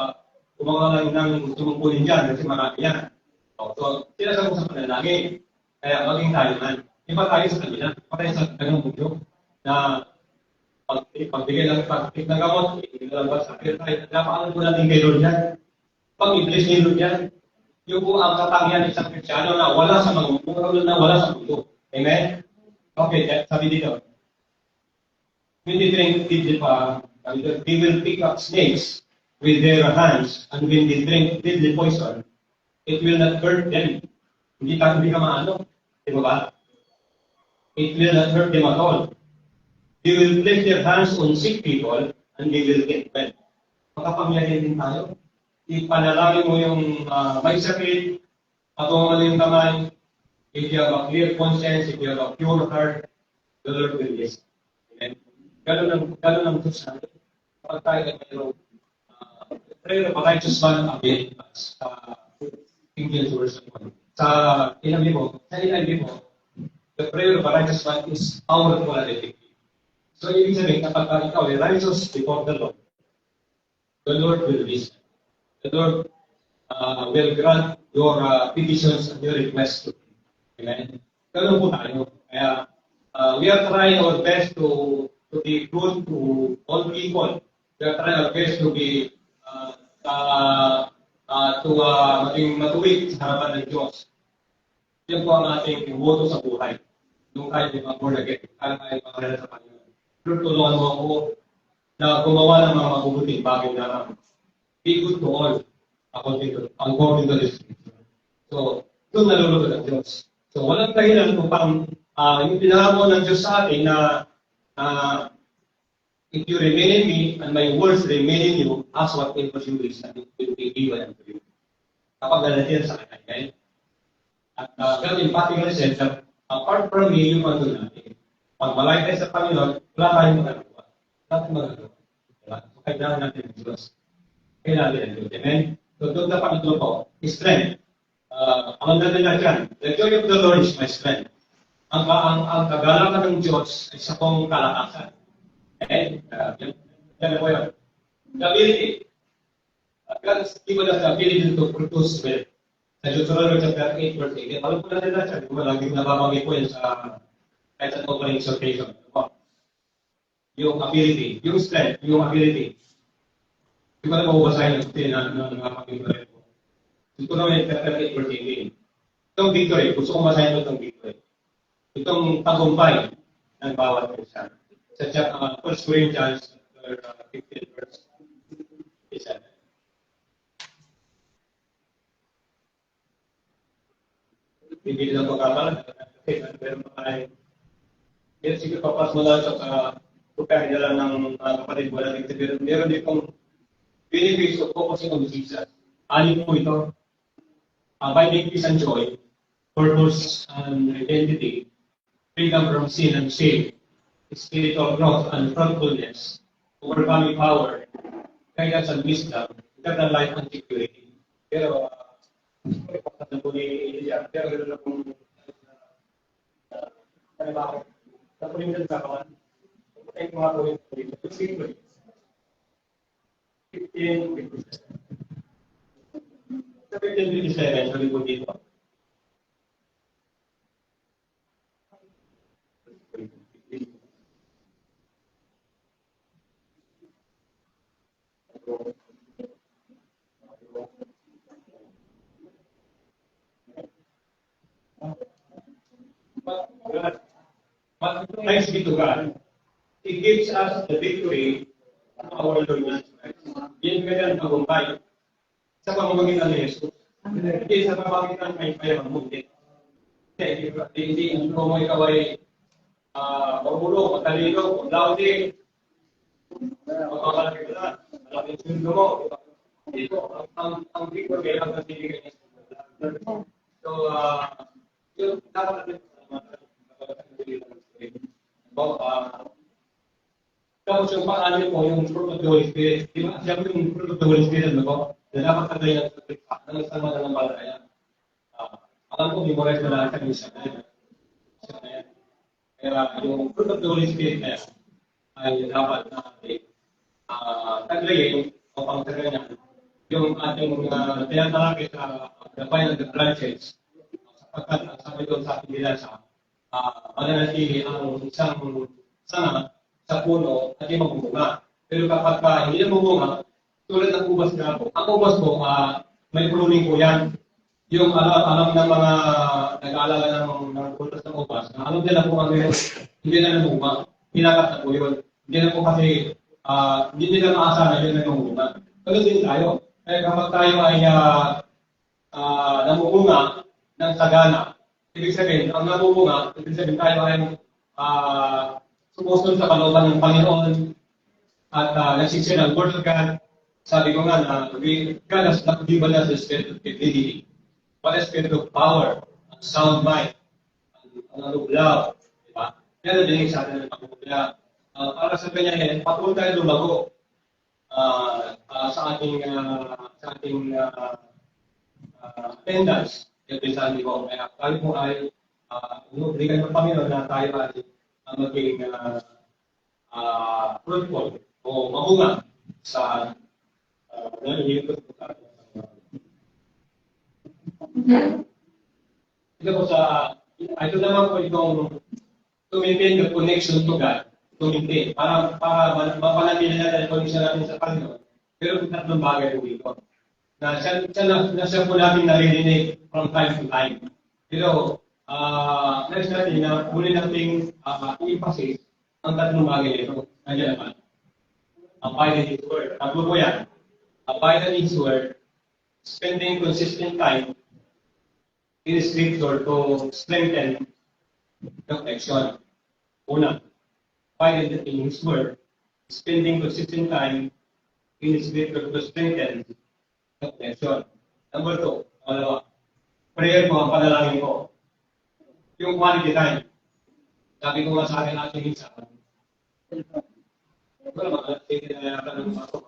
kumaka lang ng tumungkulin dyan kasi marami yan. So, sila sa panalangin. Kaya maging tayo man. Iba tayo sa kanila. Iba tayo sa kanilang mundo na pagbigay lang ng gamot, hindi na lang ba sa kaya tayo. Napaalam po natin kay Lord yan. Pag-i-bless ni Lord yan, yung po ang katangian ng isang Kristiyano na wala sa mga mundo, na wala sa mundo. Amen? Okay, sabi dito. When they drink they will pick up snakes with their hands, and when they drink deadly poison, it will not hurt them. Hindi ka maano. Di ba? It will not hurt them at all. They will place their hands on sick people, and they will get well. Makapangyarihan din tayo. Ipanalangin mo yung may sakit, patungan yung kamay. If you have a clear conscience, if you have a pure heart, the Lord will bless. Amen? Ganun ang Diyos natin. Kapag tayo ay mayroong prayer of a righteous man avail us sa English version 1. Sa NIV mo, the prayer of a righteous man is powerful and effective. So, ibig sabihin, kapag ikaw ay righteous before the Lord will listen. The Lord will grant your petitions and your requests to Him. Amen? Ganun po tayo. Kaya we are trying our best to be good to all people. We are trying our best to be maging matuwid sa harapan ng Diyos. Yan po ang ating iwoto sa buhay. Nung tayo mga born again, kaya tayo pangalan sa Panginoon. Lord, tulungan mo ako na gumawa ng mga mabubuting bagay na be good to all according to this scripture. So, doon nalulugod ang Diyos. So, walang dahilan upang yung pinangako ng Diyos sa atin na if you remain in me and my words remain in you, ask whatever you wish and it will be given unto you. Kapag nalatiyan sa kanya, okay? At God in particular said that apart from me, yung ano natin. Pag malay tayo sa Panginoon, wala tayong magagawa. Wala tayong magagawa. Diba? So, kailangan natin ang Diyos. Kailangan natin ang Diyos. Amen? So, doon na Panginoon po, strength. Ang ganda na dyan, the joy of the Lord is my strength. Ang kagalakan ng Diyos ay sa kong kalakasan. Okay? Yan po yun. The ability. God has given us the ability to produce wealth. Sa Deuteronomy chapter 8, verse 8. Alam po natin na siya. Di ba laging nababanggit po yan sa kahit sa opening exhortation. Yung ability, yung strength, yung ability. Di ba na mabubasahin ng nabanggit ko rin po. Deuteronomy chapter 8, verse 18. Itong victory, gusto kong basahin ito itong victory. Itong tagumpay ng bawat Christian. Sa 1 Corinthians chapter 15, verse 7. Hindi lang pagkakalan. Pero yan sige papas mo lang sa pagkain nila ng kapatid mo natin. Pero meron din kong benefits of focusing on Jesus. Anin po ito. Finding peace and joy, purpose and identity, freedom from sin and shame, spiritual growth and fruitfulness, overcoming power, guidance and wisdom, eternal life and security. Pero ipagkatan po ni Ilya, pero gano'n na pong bakit? Sa po yung nagkakaman, ay mga po yung dito. Simple. 15, 15, 27, sabi po dito. But thanks be to God. He gives us the victory of our Lord Jesus Christ. Yan kaya ang tagumpay sa pamamagitan ni Jesus. Hindi sa pamamagitan ng payaman. Hindi mo ikaw ay magulo, matalino, maglawdi, makakalaki ka na, malaking sundo mo. Dito, ang victory ang natinigay ni Jesus. So, yun, dapat natin tapos yung pang-alim po, yung fruit of the Holy Spirit. Di ba? Siya po yung fruit of the Holy Spirit, no? Na dapat kagay ng isang mananampalataya. Alam ko, memorize na lang siya yung isa na yan. Kaya yung fruit of the Holy Spirit na yan, ay dapat na kagayin o pang-tagay niya yung ating tinatalaki sa gabay ng the branches. Sapagkat sabi doon sa ating binasa, mananatili ang isang sanga sa puno at yung magbubunga. Pero kapag hindi na magbubunga, tulad ng ubas na ako. Ang ubas ko, may pruning ko yan. Yung alam ng mga nag-aalala ng kultas ng ubas, alam nila po kami, hindi na nagbubunga. Hinakat na po yun. Hindi na po kasi, hindi nila maasa na yun na magbubunga. Pero din tayo. Kaya kapag tayo ay namubunga ng sagana, ibig sabihin, ang namubunga, ibig sabihin tayo ay sumusunod sa kalooban ng Panginoon at nagsisir ng Word of God. Sabi ko nga na God has not given us the spirit of timidity, but a spirit of power, and sound mind, and love. Diba? Yan ang dinig sa atin ng Panginoon. Para sa kanya, patuloy tayo lumago sa ating attendance. Yung sabi ko, kaya tayo po ay inubligan ng Panginoon na tayo ay maging fruitful o mabunga sa nangyayari ko sa ito po sa ito naman po itong to maintain the connection to God, to maintain, para mapanatili natin ang connection natin sa Panginoon. Pero kung tatlong bagay po dito, na siya po natin naririnig from time to time. Pero, next natin na muli nating i-emphasis ang tatlong bagay nito. Nandiyan naman. Abide in His Word. Tatlo po yan. Abide in His Word, spending consistent time in Scripture to strengthen the connection. Una, abide in His Word, spending consistent time in Scripture to strengthen the connection. Number 2, pangalawa, prayer mo ang panalangin ko. Yung quality time. Sabi ko nga sa akin natin minsan, wala mga sige na yata ng pasok.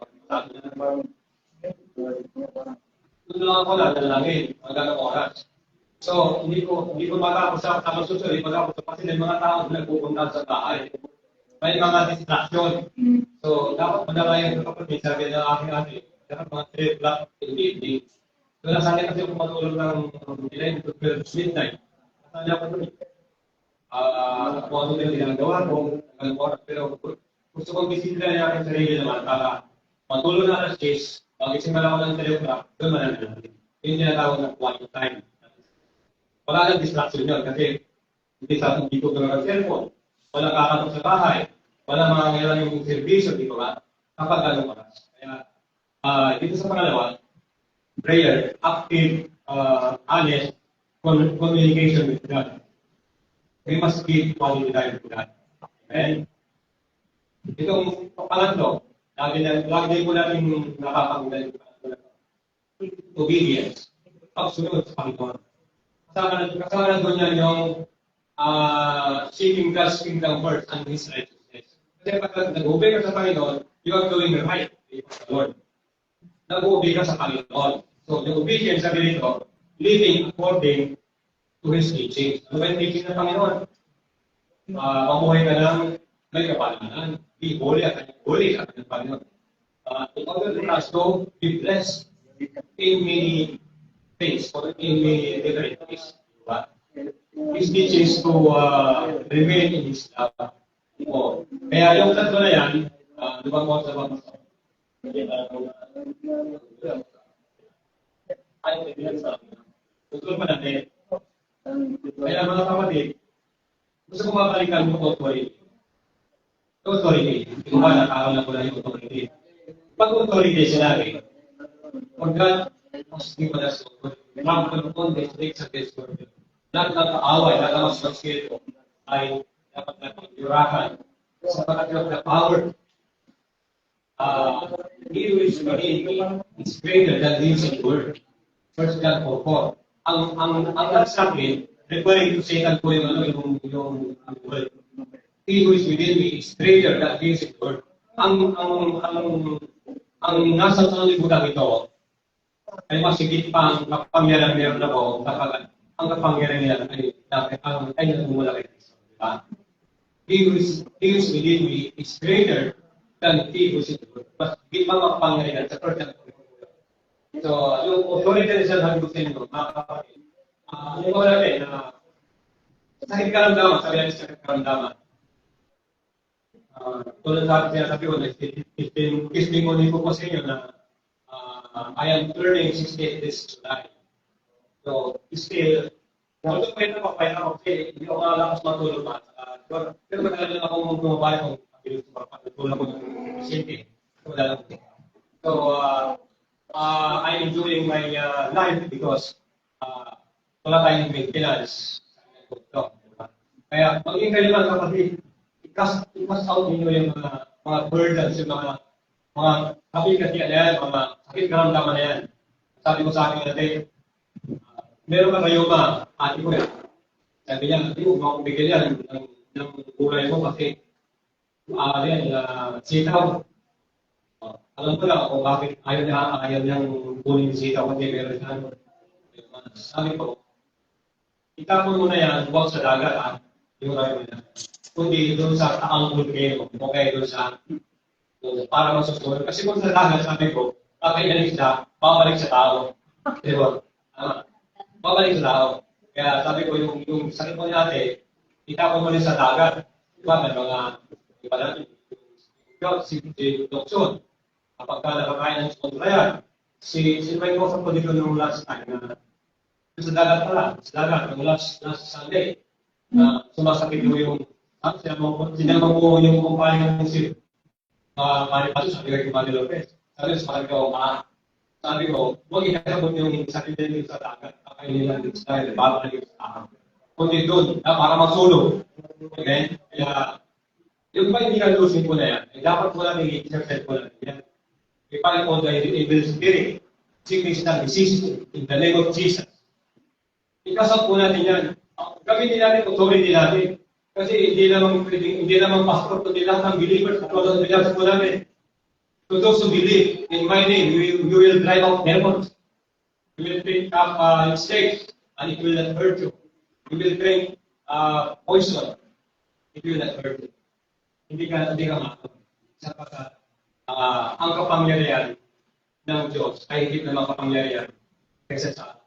Doon lang ako nalalangin hanggang oras. So, hindi ko matapos sa tamang susunod, matapos kasi may mga tao na nagpupunta sa bahay. May mga distraction. So, dapat madalayan sa kapatid, sabi ng aking ate, dapat mga 3 o'clock in the evening. So, nasanay kasi ako matulog ng 11 to 12 midnight. Nasanay ako doon. Kung ano din ginagawa ko, hanggang oras. Pero gusto kong bisita na aking sarili naman para matulog na alas 6, pag-ising malaman ng 3 o'clock, doon mananalangin. Yung tinatawag ng quality time. Wala nang distraction yun kasi hindi ko gano'n ang cellphone. Wala kakatok sa bahay. Wala mga ngayon yung servisyo, di ba? Kapag gano'ng oras. Kaya dito sa pangalawa, prayer, active, honest, communication with God. We must give quality time to God. Amen? Itong pangatlo, lagi po natin nakakagulay. Obedience. Pagsunod sa Panginoon. Kasama na doon yan yung seeking God's kingdom first and His righteousness. Kasi pag nag-obey ka sa Panginoon, you are doing the right way of the Lord. Nag-obey ka sa Panginoon. So, yung obedience, sabi nito, living according to His teaching. Ano ba yung teaching ng Panginoon? Mamuhay ka lang may kapalanan. Be holy at holy at ng Panginoon. In order for us to be blessed in many things or in many different ways. Diba? His teachings to remain in His love. Kaya yung tatlo na yan, lumang mo sa mga tutulog pa natin. Kaya mga kapatid, gusto ko mabalikan yung authority. Authority. Yung ba, nakakaroon ko na yung authority. Pag-authority sinabi, pag God must give us authority. Rampan on this takes a best word. Lahat ng kaaway, lahat ng maskito ay dapat natin yurakan sapagkat yung the power he who is greater than the ancient word. First John 4:4. Ang nagsabi, referring to Satan po yung word. He who is within me is greater than the ancient word. Ang nasa sanlibutan ito ay masigit pa ang kapangyarihan meron ako sapagkat ang kapangyarihan ay nagmumula kay Kristo. Diba? He who is within me is greater than he who is in the world. Mas higit pa ang kapangyarihan sa first and so, yung authority na siya sabi ko sa inyo, mga kapatid, yung mga natin na sakit karamdaman, sabi natin sakit karamdaman. Tulad sa akin sinasabi ko, testimony ko po sa inyo na I am turning 68 this July. So, still, although pwede ako, hindi ako nakalakas matulog pa. Pero matagal na akong bumabalik kung tulog ko ng pasyente. So, I'm enjoying my life because wala tayong maintenance. Kaya, maging kayo lang kapatid, i-cast out ninyo yung mga burdens, yung mga kapit-katian na yan, mga sakit karamdaman na yan. Sabi ko sa akin natin, meron ka kayo ba, ate ko yan. Sabi niya, hindi mo makakabigyan yan ng kulay mo kasi sitaw. Alam ko lang kung bakit ayaw niyang kunin yung sitaw kasi meron siya. Sabi ko, itapon mo na yan, huwag sa dagat, yung rayo niya. Kundi doon sa taang volcano, o kaya doon sa para masusunod. Kasi kung sa dagat, sabi ko, kakainin siya, babalik sa tao. Diba? Babalik sa tao. Kaya sabi ko, yung sakit mo natin, itapon mo rin sa dagat. Diba? May mga, iba natin, si Dokson, kapag ka nakakain ng kontra yan, si May Kosap ko dito nung last time, na sa dagat pala, sa dagat, nung last Sunday, sumasakit mo yung, sinamang mo yung kumpanya ng si Manipaso, sabi ko kay Manny Lopez. Sabi ko, huwag ikasabot yung sakit din sa dagat, kakainin lang dito sa dagat, babalik sa dagat. Kundi doon, para masulong. Okay? Kaya, yung ba hindi ka losing ko na yan, dapat mo lang i-exercise ko lang yan. Ipalik ko the evil spirit, sickness and disease, in the name of Jesus. Ikasap po natin yan. Gamitin natin, authority natin. Kasi hindi naman pastor, kundi lahat ng believers, at all of the po namin. To those who believe in my name, you will drive out demons. You will pick up snakes, and it will not hurt you. You will drink poison. It will not hurt you. Hindi ka makakapag. Sapagkat ang kapangyarihan ng Diyos ay hindi naman kapangyarihan kaysa sa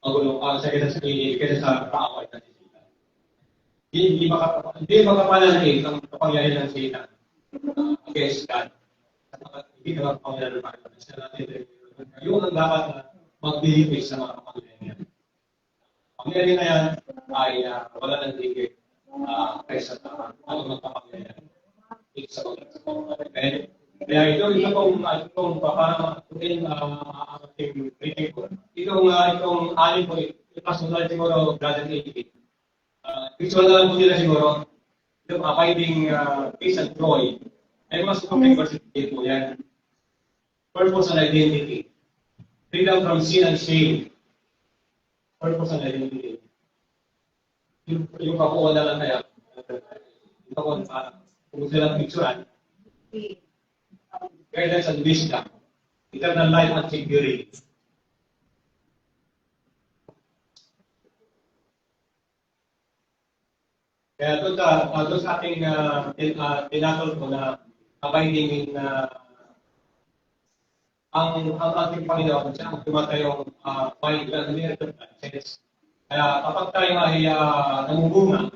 magulong, kaysa sa inil, kaysa sa kaaway ng Satan. Hindi makapananig ang kapangyarihan ng Satan against God. Sapagkat hindi ka makapangyarihan ng Satan. Yung ang dapat na magbihibig sa mga kapangyarihan. Pangyarihan na yan ay wala ng tigil kaysa sa mga kapangyarihan. Sa mga kaya ito pong papatutin ang ating meeting ko. Itong alin po, personal siguro, Brother David. Visual na lang po nila siguro, itong abiding peace and joy. Ay mas university po yan. Purpose and identity. Freedom from sin and shame. Purpose and identity. Yung kapuan na lang kaya. Yung kapuan para kung silang picturean. Guidance and wisdom, eternal life and security. Kaya doon sa ating tinatol ko na abiding in ang ating Panginoon siya ang tumatayong mind and miracle sense. Kaya kapag tayo ay namubunga,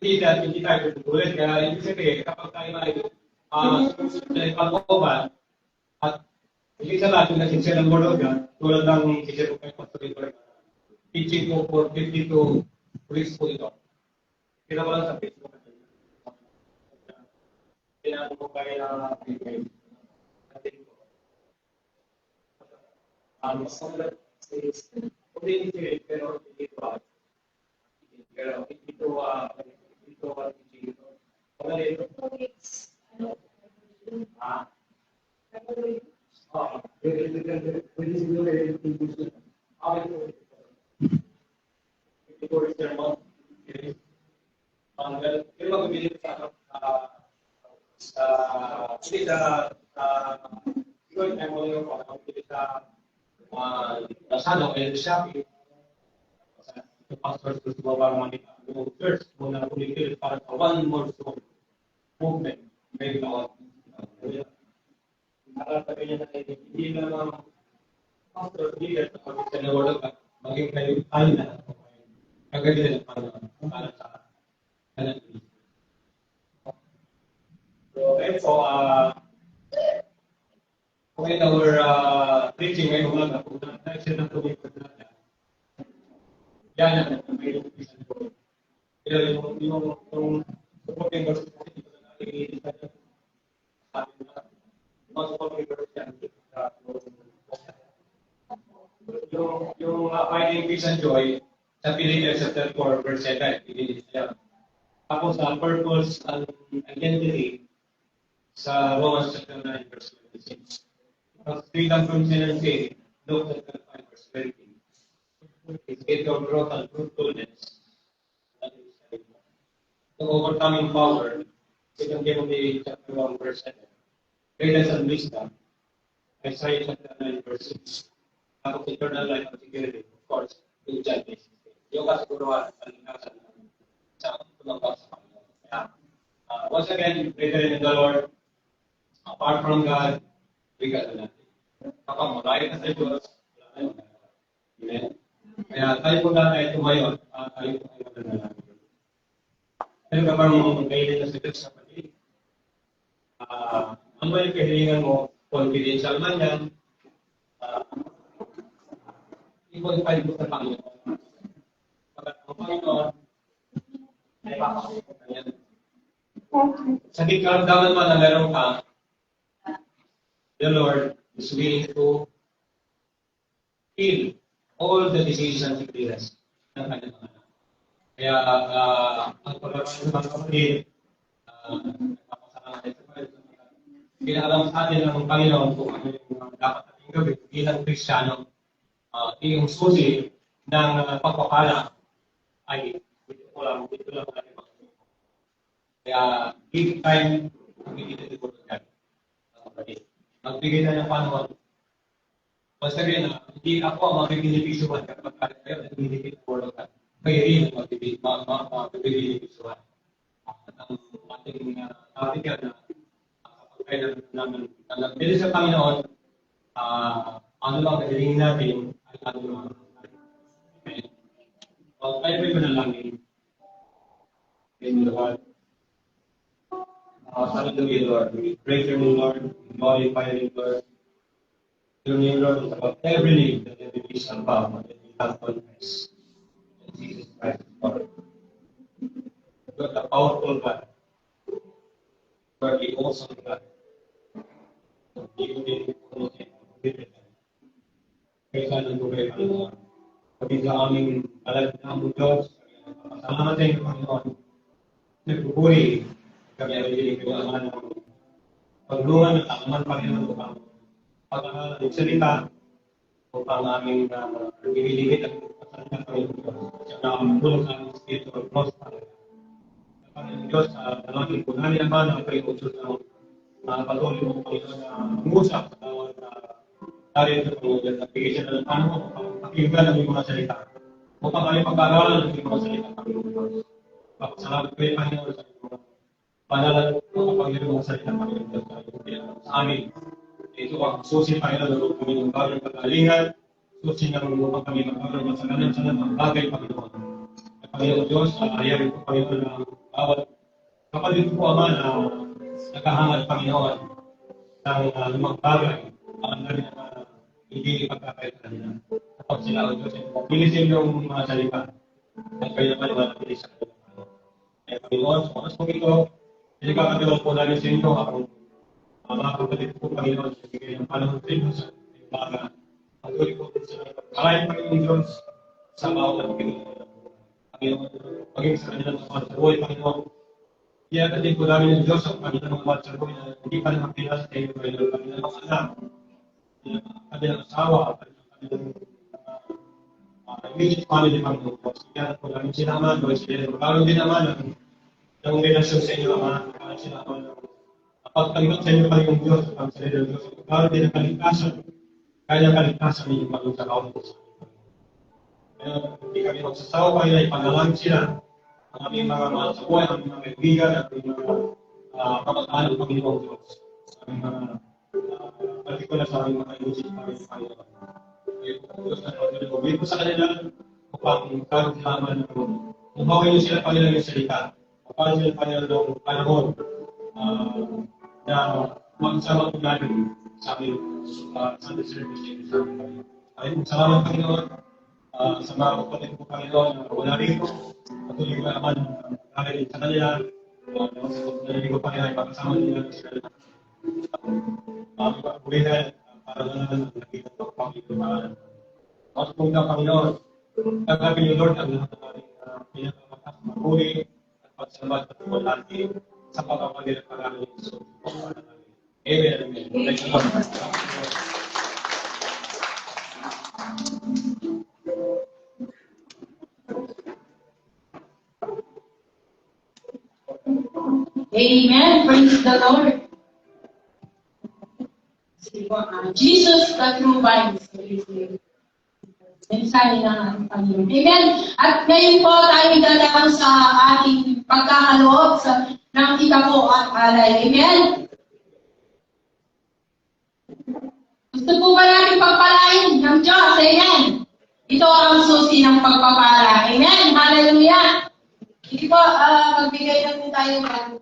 hindi tayo tutuloy. Kaya ibig sabihin, kapag tayo ay pag-oban at hindi sa lahat yung nasinsya ng Word of God, tulad ng sisya ko kay Pastor Edward, teaching ko for 52 weeks po ito. Kaya wala sa Facebook. Kailangan ko kayo na atin ko. Pero Shopee, the pastors to go first, muna pumipil para sa one more soul movement. May God. Nakatabi niya na hindi naman pastors leaders na pag-isa na wala ka, maging kayo tayo na. Kagagin na para sa kanan. So, in our preaching ngayong umaga, kung na-exit ng tumipod natin, yan ang mayroong pisan ko. Pero yung supporting verse natin, mga supporting verse yung finding peace and joy, sa Philippians chapter 4, verse 7, tapos sa purpose and identity, sa Romans chapter 9, verse 26. Freedom from sin and shame, Luke chapter 5, verse 20. It's get your growth and fruitfulness. The overcoming power, 2 Timothy chapter 1, verse 7. Guidance and wisdom, Isaiah chapter 9, verse 6. Tapos eternal life and security, of course, yung judgment. Yung kasiguruhan, kalikasan sa tumabas sa Panginoon. Once again, brethren in the Lord, apart from God, we got nothing. Kapag malayo na sa Diyos, wala tayong nagawa. Amen? Kaya tayo po na tayo tumayon, tayo po tayo mananalangin. Ano ka bang mailin na sa Diyos sa pag-ibig? Ano ba yung kahilingan mo? Confidential man yan. I-qualify mo sa Panginoon. Pagkat ang Panginoon, ay papakita ka yan. Sa karamdaman man na meron ka, the Lord is willing to heal all the diseases and sicknesses ng kanyang mga anak. Kaya, ang pagkakas ng mga kapatid, pinaalam sa atin ng Panginoon kung ano yung dapat natin gawin bilang Kristiyano. Yung susi ng pagpapala ay dito lang natin magsasabi. Kaya, give time ang ibigay ko ng God. Magbigay na ng panahon. Basta rin na, hindi ako ang magbibigay-bisuhan kapag kayo na binibigay ng Word of God. Kayo rin ang magbibigay-bisuhan. Ang ating topic yan na kapag kayo namin nagpili sa Panginoon, ano lang nagilingin natin ay ano lang. Okay. So, kayo rin manalangin. Amen, Lord. Hallelujah, Lord. We praise your name, Lord. We glorify your name, Lord. Your name, Lord, is about every name that every knee shall bow and every tongue confess that Jesus Christ is Lord. You are the powerful God. You are the awesome God. You are the omnipotent God. Kaya ka nang gawin, Panginoon. Pati sa aming alam na ang Diyos, salamat sa inyo, Panginoon. Nagpupuri kami ay hindi kailangan ng paglungan at takaman, Panginoon, upang pag-aaral ng salita upang aming naghihiligit at pasalita, Panginoon. At nakakatulong sa aming Espiritu of Cross, Panginoon. Panginoon Diyos, dalawin po namin naman ang Panginoon Diyos ng patuloy mo, Panginoon, na mangusap sa bawat tarito, Panginoon, at bigay siya ng panahon upang pakinggan ang mga salita. Upang kami pag-aaralan ng mga salita, Panginoon Diyos. Salamat ko yung Panginoon sa mga panalan ng Panginoon sa salita, Panginoon Diyos, sa amin. Ito ang susi, Panginoon, ng kami ng bagay pag-alingan, susi ng mga kami magkaroon sa kanan sa ng bagay, Panginoon. At Panginoon Diyos, ayarin ko, Panginoon, na bawat kapatid ko, Ama, na naghahangal, Panginoon, ng lumang bagay, ang namin na hindi ipagkakait sa kanila. Kapag sila, O Diyos, pilisin yung mga salita, at kayo naman yung mga sa kanila. Kaya Panginoon, sa oras po ito, pinagkakagawa po namin sa inyo ako mga kapatid po, Panginoon, sa bigay ng panahon sa inyo sa baga. Patuloy po sa kalayan, Panginoon Diyos, sa bawat ng Panginoon, maging sa kanilang mga sa buhay, Panginoon. Kaya katin po namin ng Diyos ang kanilang mga sa buhay na hindi pa naman pinas sa inyo, Panginoon, kanilang mga anak, kanilang asawa, kanilang immediate family, Panginoon. Kaya po namin sinama, gawin sila, magkaroon din naman ng relasyon sa inyo, Ama, magkaroon sila naman ng pagtanggap sa inyo, Panginoon Diyos, ang salita ng Diyos, magkaroon din ng kaligtasan, kaya kaligtasan ninyo, Panginoon, sa kaon po sa inyo. Kaya hindi kami magsasawa, Panginoon, ipanalangin sila, ang aming mga sa buhay, ang aming mga kaibigan, ang aming mga kamag-anak, Panginoon Diyos, ang aming mga partikular sa aming mga ilusip, Panginoon. Diyos na pagkakalagawin ko sa kanila upang magkaroon sila naman umawin niyo sila Panginoon yung salita. Upang sila Panginoon ng panahon na magsama po namin sa aming Sunday service din sa amin. Ayun, salamat Panginoon sa mga kapatid po Panginoon na wala rito. Patuloy ko naman dahil sa kanila nalili ko Panginoon ay pagkasama nila sila. Ulitin para naman nakita ito Panginoon. At kung na Panginoon, gagawin niyo Lord ang lahat ng aming pinagmamakas, maguri at pagsalamat at tumalati sa pagkakalit ng pangalan ng Isus. Amen. Amen. Thank you, Lord. Amen. Praise the Lord. Jesus, the true vine. Mensahe ng ating Panginoon. Amen. At ngayon po tayo dadaan sa ating pagkakaloob ng ikapo at alay. Amen. Gusto po ba natin pagpalain ng Diyos? Amen. Ito ang susi ng pagpapala. Amen. Hallelujah. Sige po, magbigay na po tayo ng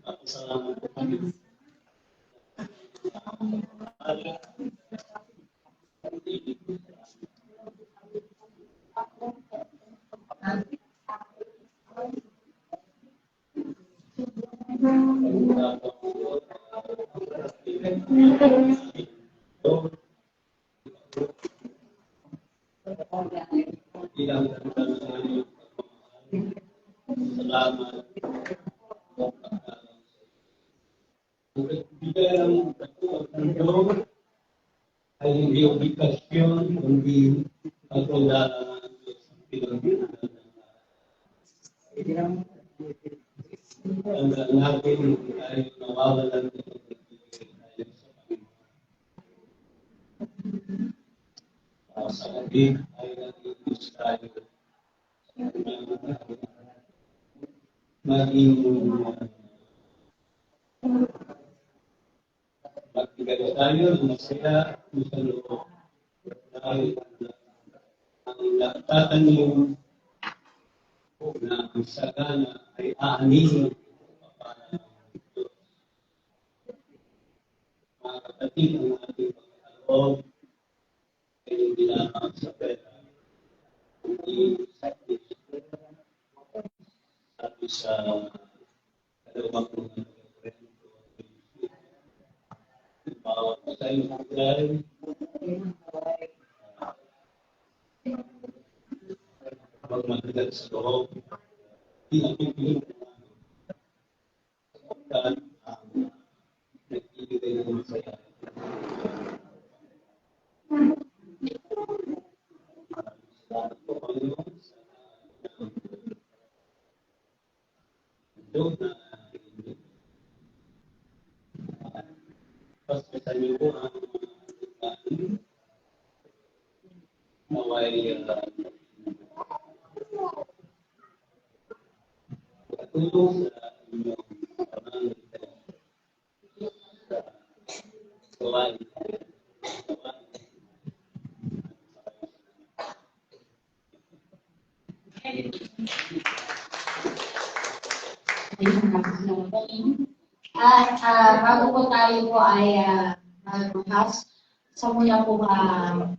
Maraming salamat po kami. Salamat. Bigyan ng ay hindi obligasyon, kundi pagkulaan ng pinagbihan. Hanggang natin ay nawawalan ng tayo sa Panginoon. Sa atin ay nag-ius tayo. Maging magbigay tayo ng masaya sa loob. Dahil ang nagtatanim na ang sagana ay aanin para Diyos. Mga kapatid, ang ating pagkakaloob ay hindi lamang sa pera. Hindi sa Kristo. Sabi sa kalawang ng bawat sa iyong pagkakaloob, pag madagal sa loob, pinapipilin sapagkat ang nagbibigay ng masaya. Salamat po, Panginoon, sa mundo na pasasan niyo po ang ating naway patulong sa inyong pamamagitan sa gawain. At bago po tayo po ay magbukas, sa muna po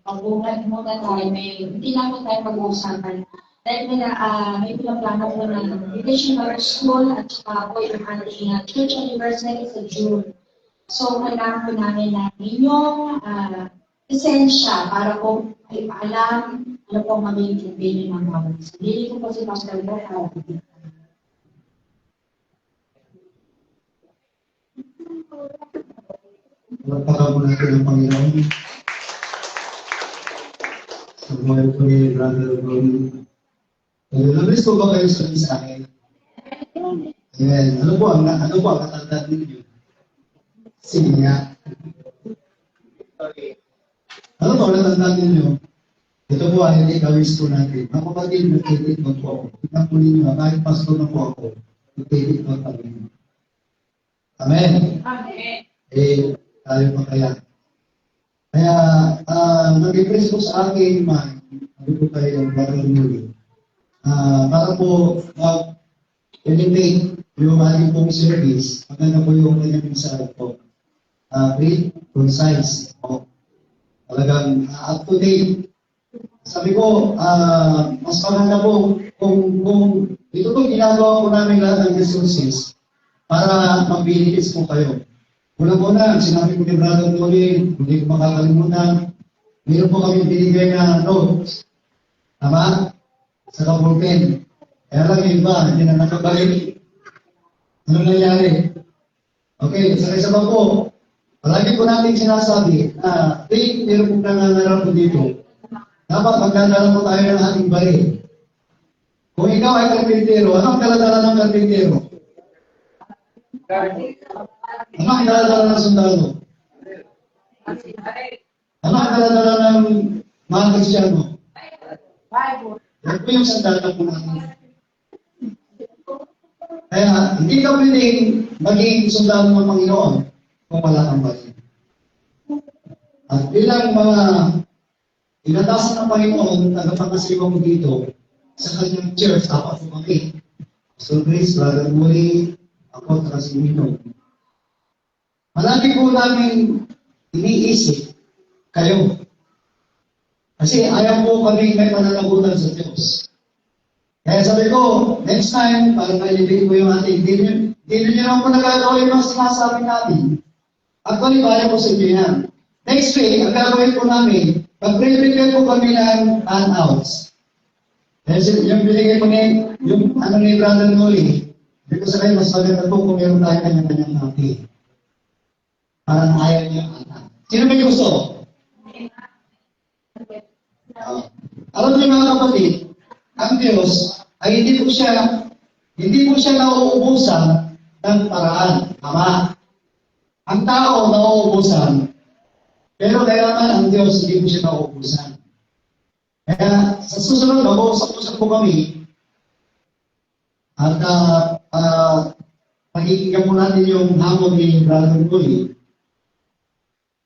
pag-ugat muna tayo, hindi lang po tayo pag-uusapan. Dahil may plano po ng Divisional School at saka po yung ating Church Anniversary sa June. So, kailangan po namin na inyong esensya para po ipaalam ano po magiging campaign ng mga bawat. Hindi ko po si Pastor Bo. Magpaka po natin ang Panginoon. Sa buhay po ni Brother Ronnie. Namiss po ba kayo sa mensahe? Ayan. Ano po ang katandaan ninyo? Sige nga. Ano po ang katandaan ninyo? Ito po ay ikawis po natin. Mga kapatid, nag-edit mo po ako. Tingnan po ninyo, kahit pastor na po ako, nag-edit mo kami. Amen? Amen. Tayo pa kaya. Kaya, nag-impress po sa akin, sabi ko kayo, Brother Ronnie, para po elevate yung ating pong service, maganda po yung kanyang mensahe po. Brief, concise, talagang up to date. Sabi ko, mas maganda po kung ito po ginagawa po namin lahat ng resources para mag-benefits po kayo. Una-una, sinabi ko ni Brother Ronnie, hindi ko makakalimutan, meron po kami binigay na notes. Tama? Sa kapulpen. Kaya lang yung iba, hindi na nakabalik. Ano nangyari? Okay, sa isa pa po, Palagi po natin sinasabi na meron pong nangangarap po dito. Dapat magdadala po tayo ng ating baril. Kung ikaw ay karpintero, anong daladala ng karpintero? Anong daladala ng sundalo? Anong daladala ng mga Kristyano? Ito po yung sandata po natin. Kaya hindi ka pwedeng maging sundalo ng Panginoon kung wala kang baril. At bilang mga inatasan ng Panginoon, tagapagkasiwa mo dito, sa kanyang church, apat po kami. So Grace, Brother Muli, ako, at si Mino. Malaki po namin iniisip kayo. Kasi ayaw po kami may pananagutan sa Diyos. Kaya sabi ko, next time, para mailibig ko yung ating, hindi nyo naman po nagagawa yung mga sinasabi natin. Actually, kaya po sa inyo yan. Next week, ang gagawin po namin, mag-prepare po kami ng handouts. Kasi yung binigay ko yung ano ni Brother Noli, hindi ko sa kayo mas maganda po kung meron tayo kanyang natin. Parang ayaw niya anak. Sino may gusto? Alam niyo mga kapatid, ang Diyos ay hindi po siya nauubusan ng paraan. Ama, ang tao nauubusan, pero kaya naman ang Diyos hindi po siya nauubusan. Kaya sa susunod, mag-uusap-usap po kami at pakikinggan po natin yung hamon ni Brother Noli.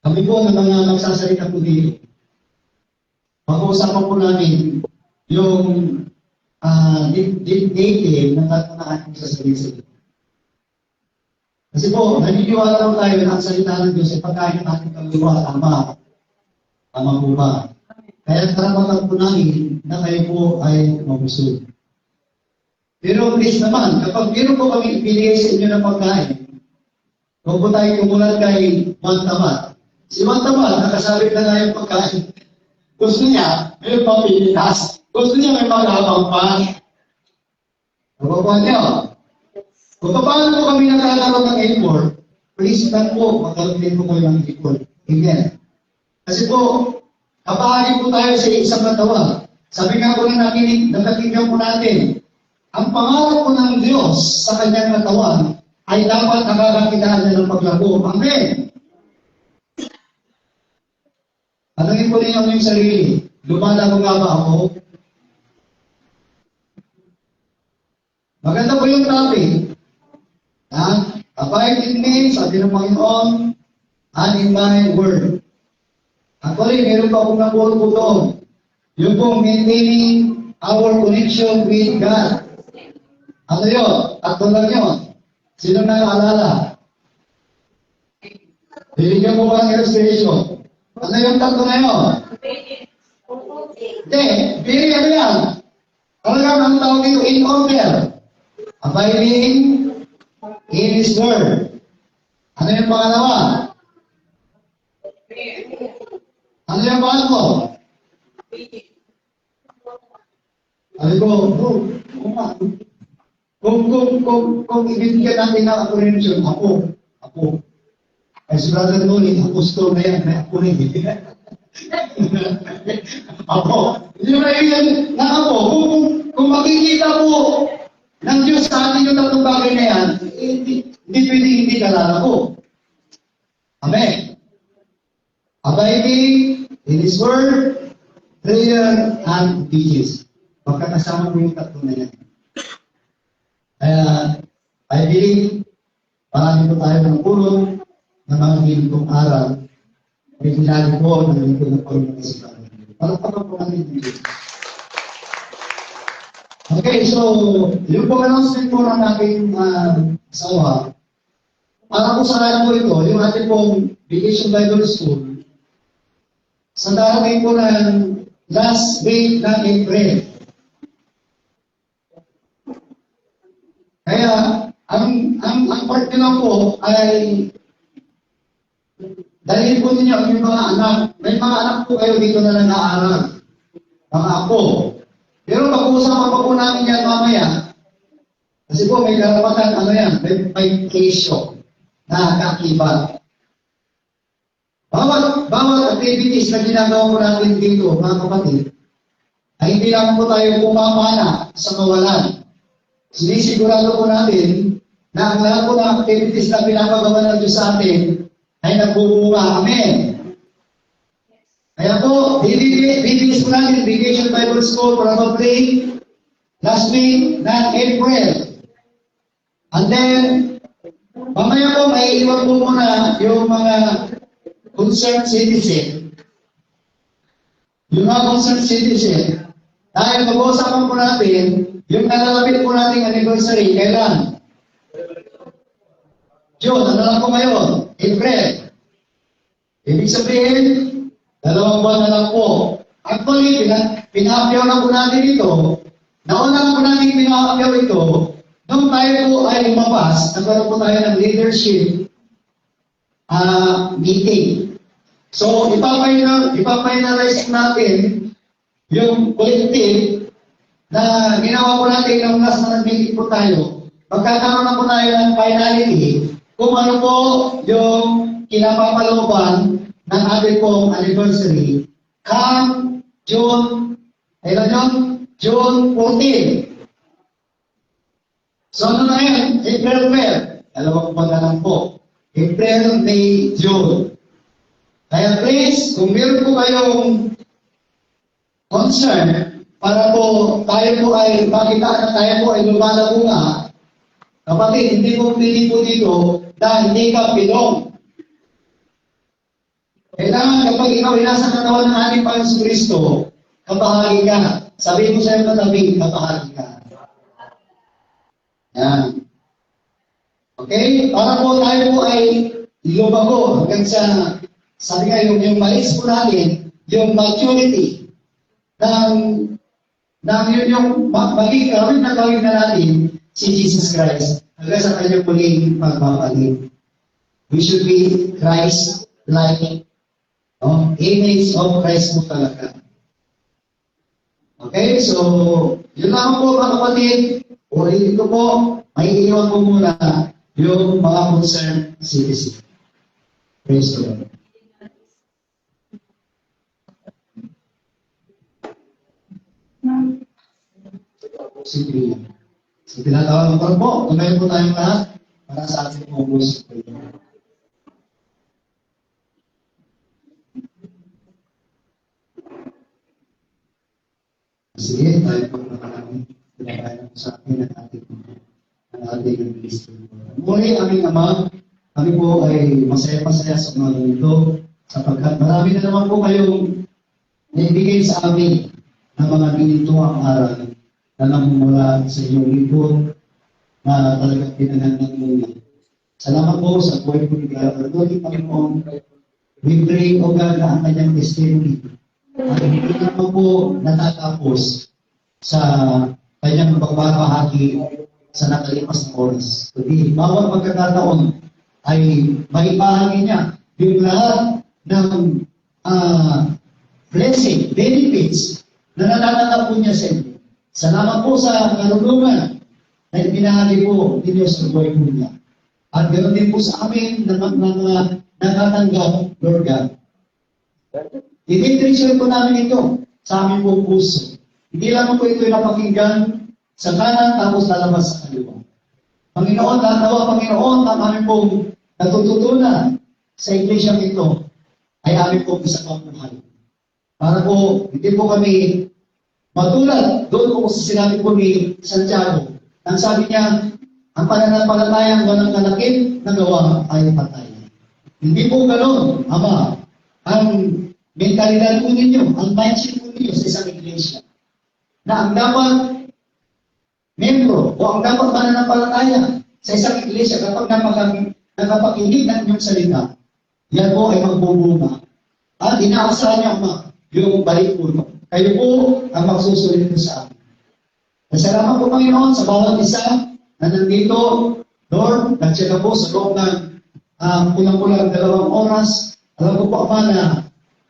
Kami po ng mga magsasalita po dito. Mag-uusapan po namin yung detail ng tatunaan ng sasabihin. Kasi po, naniniwala po tayo na ang salita ng Diyos ay pagkain ng ating kaluluwa. Tama po ba? Kaya karapatan po namin na kayo po ay mabusog. Pero please naman, kapag meron po kami ibigay sa inyo ng pagkain, huwag po tayo kumulat kay Juan Tamat. Si Juan Tamat, nakasabit na nga yung pagkain. Gusto niya, may pamilitas. Gusto niya may maghabang pa. Nababuhan niyo. Kung paano po kami nakakaroon ng effort, please lang po, magkaroon din po kayo ng effort. Amen. Kasi po, kapahagi po tayo sa isang katawan. Sabi nga po na nakakinggan po natin, ang pangarap po ng Diyos sa kanyang katawan ay dapat nakakakitaan niya ng paglago. Amen. Tanungin po ninyo yung sarili. Lumalago nga ba ako? Maganda po yung topic. Abide in me, sabi ng Panginoon, and in my word. Actually, meron pa akong naburo po doon. Yung pong maintaining our connection with God. Ano yun? Tatlo lang yun. Sino na naalala? Bibigyan mo ba ng illustration? Ano yung tatlo na yun? Hindi. Bili ano yan? Talagang ang tawag dito in order. Abiding in His Word. Ano yung pangalawa? Ano yung pangatlo? Sabi ko, bro, kung ibigyan natin ng apprehension, ako. Ay si Brother Tony, apostol na yan, may ako rin. Ako. Hindi mo na yan na ako. Kung makikita po ng Diyos sa atin yung tatlong bagay na yan, hindi pwedeng hindi kalala ko. Amen. Abiding in His Word, prayer, and obedience. Pagkakasama mo yung tatlo na yan. Kaya, I believe, marami po tayo ng pulong ng mga hinitong araw. May pinali po ng hinitong na Panginoon sa Panginoon. Palagpakan po natin dito. Okay, so, yung pong announcement po ng aking asawa, para po sa kanya po ito, yung ating pong Vacation Bible School, sa darating po ng last week ng April. Kaya, ang part nila po ay dahil po ninyo ang yung mga anak. May mga anak po kayo dito na nag-aaral. Mga apo. Pero pag-uusapan pa po namin yan mamaya, kasi po may karapatan, may kesyo na kakibat. Bawat activities na ginagawa po natin dito, mga kapatid, ay hindi lang po tayo pumamana sa kawalan. Sinisigurado po natin na ang lahat po ng activities na pinapagawa ng Diyos sa atin ay nagbubunga. Amen. Kaya po, bibigis po natin Vacation Bible School probably last week na April. And then, mamaya po may iwan po muna yung mga concerned citizen. Yung mga concerned citizen, dahil mag-uusapan po natin, yung nalalapit po nating anniversary, kailan? June, ano lang po ngayon? April. Ibig sabihin, 2 buwan na lang po. Actually, pinahapyaw na po natin ito. Nauna lang po natin pinahapyaw ito. Nung tayo po ay lumabas, nagkaroon po tayo ng leadership meeting. So, ipafinalize natin yung collective na ginawa po natin nung last na nag-meeting po tayo. Magkakaroon na po tayo ng finality kung ano po yung kinapapalooban ng ating pong anniversary come June, June 14. So ano na yan? April 12. Dalawang buwan na lang po. April, May, June. Kaya please, kung meron po kayong concern para po tayo po ay makita na tayo po ay lumalago nga, kapatid, hindi po pili po dito na hindi ka pilong. Kailangan kapag ikaw ay nasa katawan ng ating Panginoon Kristo, kapahagi ka. Sabi mo sa iyo katabi, kapahagi ka. Yan. Okay? Para po tayo po ay lumago hanggang sa, sabi nga yung malis po natin, yung maturity ng yun yung maging gawin na natin si Jesus Christ hanggang sa kanyang muling pagbabalik. We should be Christ-like. No? Image of Christ po talaga. Okay, so yun lang po mga kapatid. Ulitin ko po, may iwan ko muna yung mga concerned citizen. Praise the Lord. Sige. So, tinatawag ko po, tumayo po tayong lahat para sa ating focus. Sige, tayo po nakalami. Pinakain po sa akin at ating ministry. Muli, aming Ama, kami po ay masaya-masaya sa mga ganito sapagkat marami na naman po kayong naibigay sa amin ng mga ginituang aral na namumula sa inyong libro na talagang pinanganan muna. Salamat po sa buhay po ni Galabardo, Panginoon. We pray, O God, na ang kanyang testimony at hindi naman po natatapos sa kanyang pagbabahagi sa nakalipas na oras. Kundi bawat pagkakataon ay maibahagi niya yung lahat ng blessing, benefits na natatanggap po niya sa inyo. Salamat po sa karunungan na ibinahagi po ninyo sa buhay po niya. At ganoon din po sa amin na mga nakatanggap, Lord God. I-treasure po namin ito sa aming pong puso. Hindi lang po ito napakinggan sa kanan tapos lalabas sa kaliwa. Panginoon, natawa Panginoon ang aming pong natututunan sa iglesia ito ay aming pong isa pang buhay. Para po, hindi po kami matulad doon po sa sinabi po ni Santiago. Ang sabi niya, ang pananampalatayang walang kalakip na gawa ay patay. Hindi po ganoon, Ama. Ang mentalidad po ninyo, ang mindset po ninyo sa isang iglesia na ang dapat membro o ang dapat mananampalataya sa isang iglesia kapag nakapakinig ng inyong salita, yan po ay magbubunga. At inaasahan niya, Ama, yung balik po. Kayo po ang magsusulit po sa amin. Masalamat po, Panginoon, sa bawat isa na nandito, Lord, nagsyaga po sa loob ng kulang-kulang 2 oras. Alam ko po, Ama, na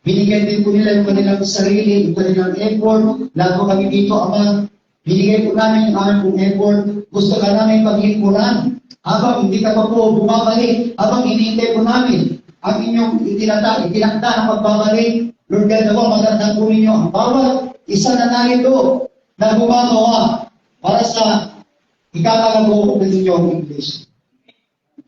binigyan din po nila yung kanilang sarili, yung kanilang effort. Lahat po kami dito, Ama, binigay po namin yung aming pong effort. Gusto ka namin paglingkuran. Habang hindi ka pa po bumabalik, habang hinihintay po namin ang inyong itinakda ng pagbabalik. Lord God, nawa magandang po ninyo ang bawat isa na narito na gumagawa para sa ikakalago ng inyong English.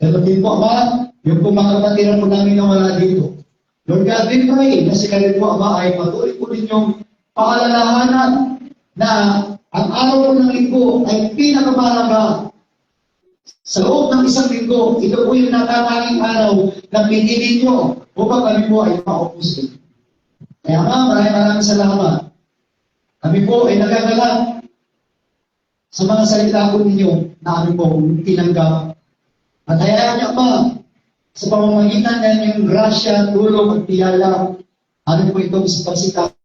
Pero din po, Ama, yung po mga kapatiran po namin na wala dito. Lord God, we pray na si kayo po, Ama, ay patuloy po ninyong paalalahanan na ang araw po ng linggo ay pinakamahalaga. Sa loob ng isang linggo, ito po yung natatanging araw na pinili nyo upang kami po ay maupusin. Kaya nga, maraming salamat. Kami po ay nagagalak sa mga salita po ninyo na kami po tinanggap. At hayaan niyo pa, sa pamamagitan ng inyong grasya, tulong at piyala, ano po itong sa pagsikap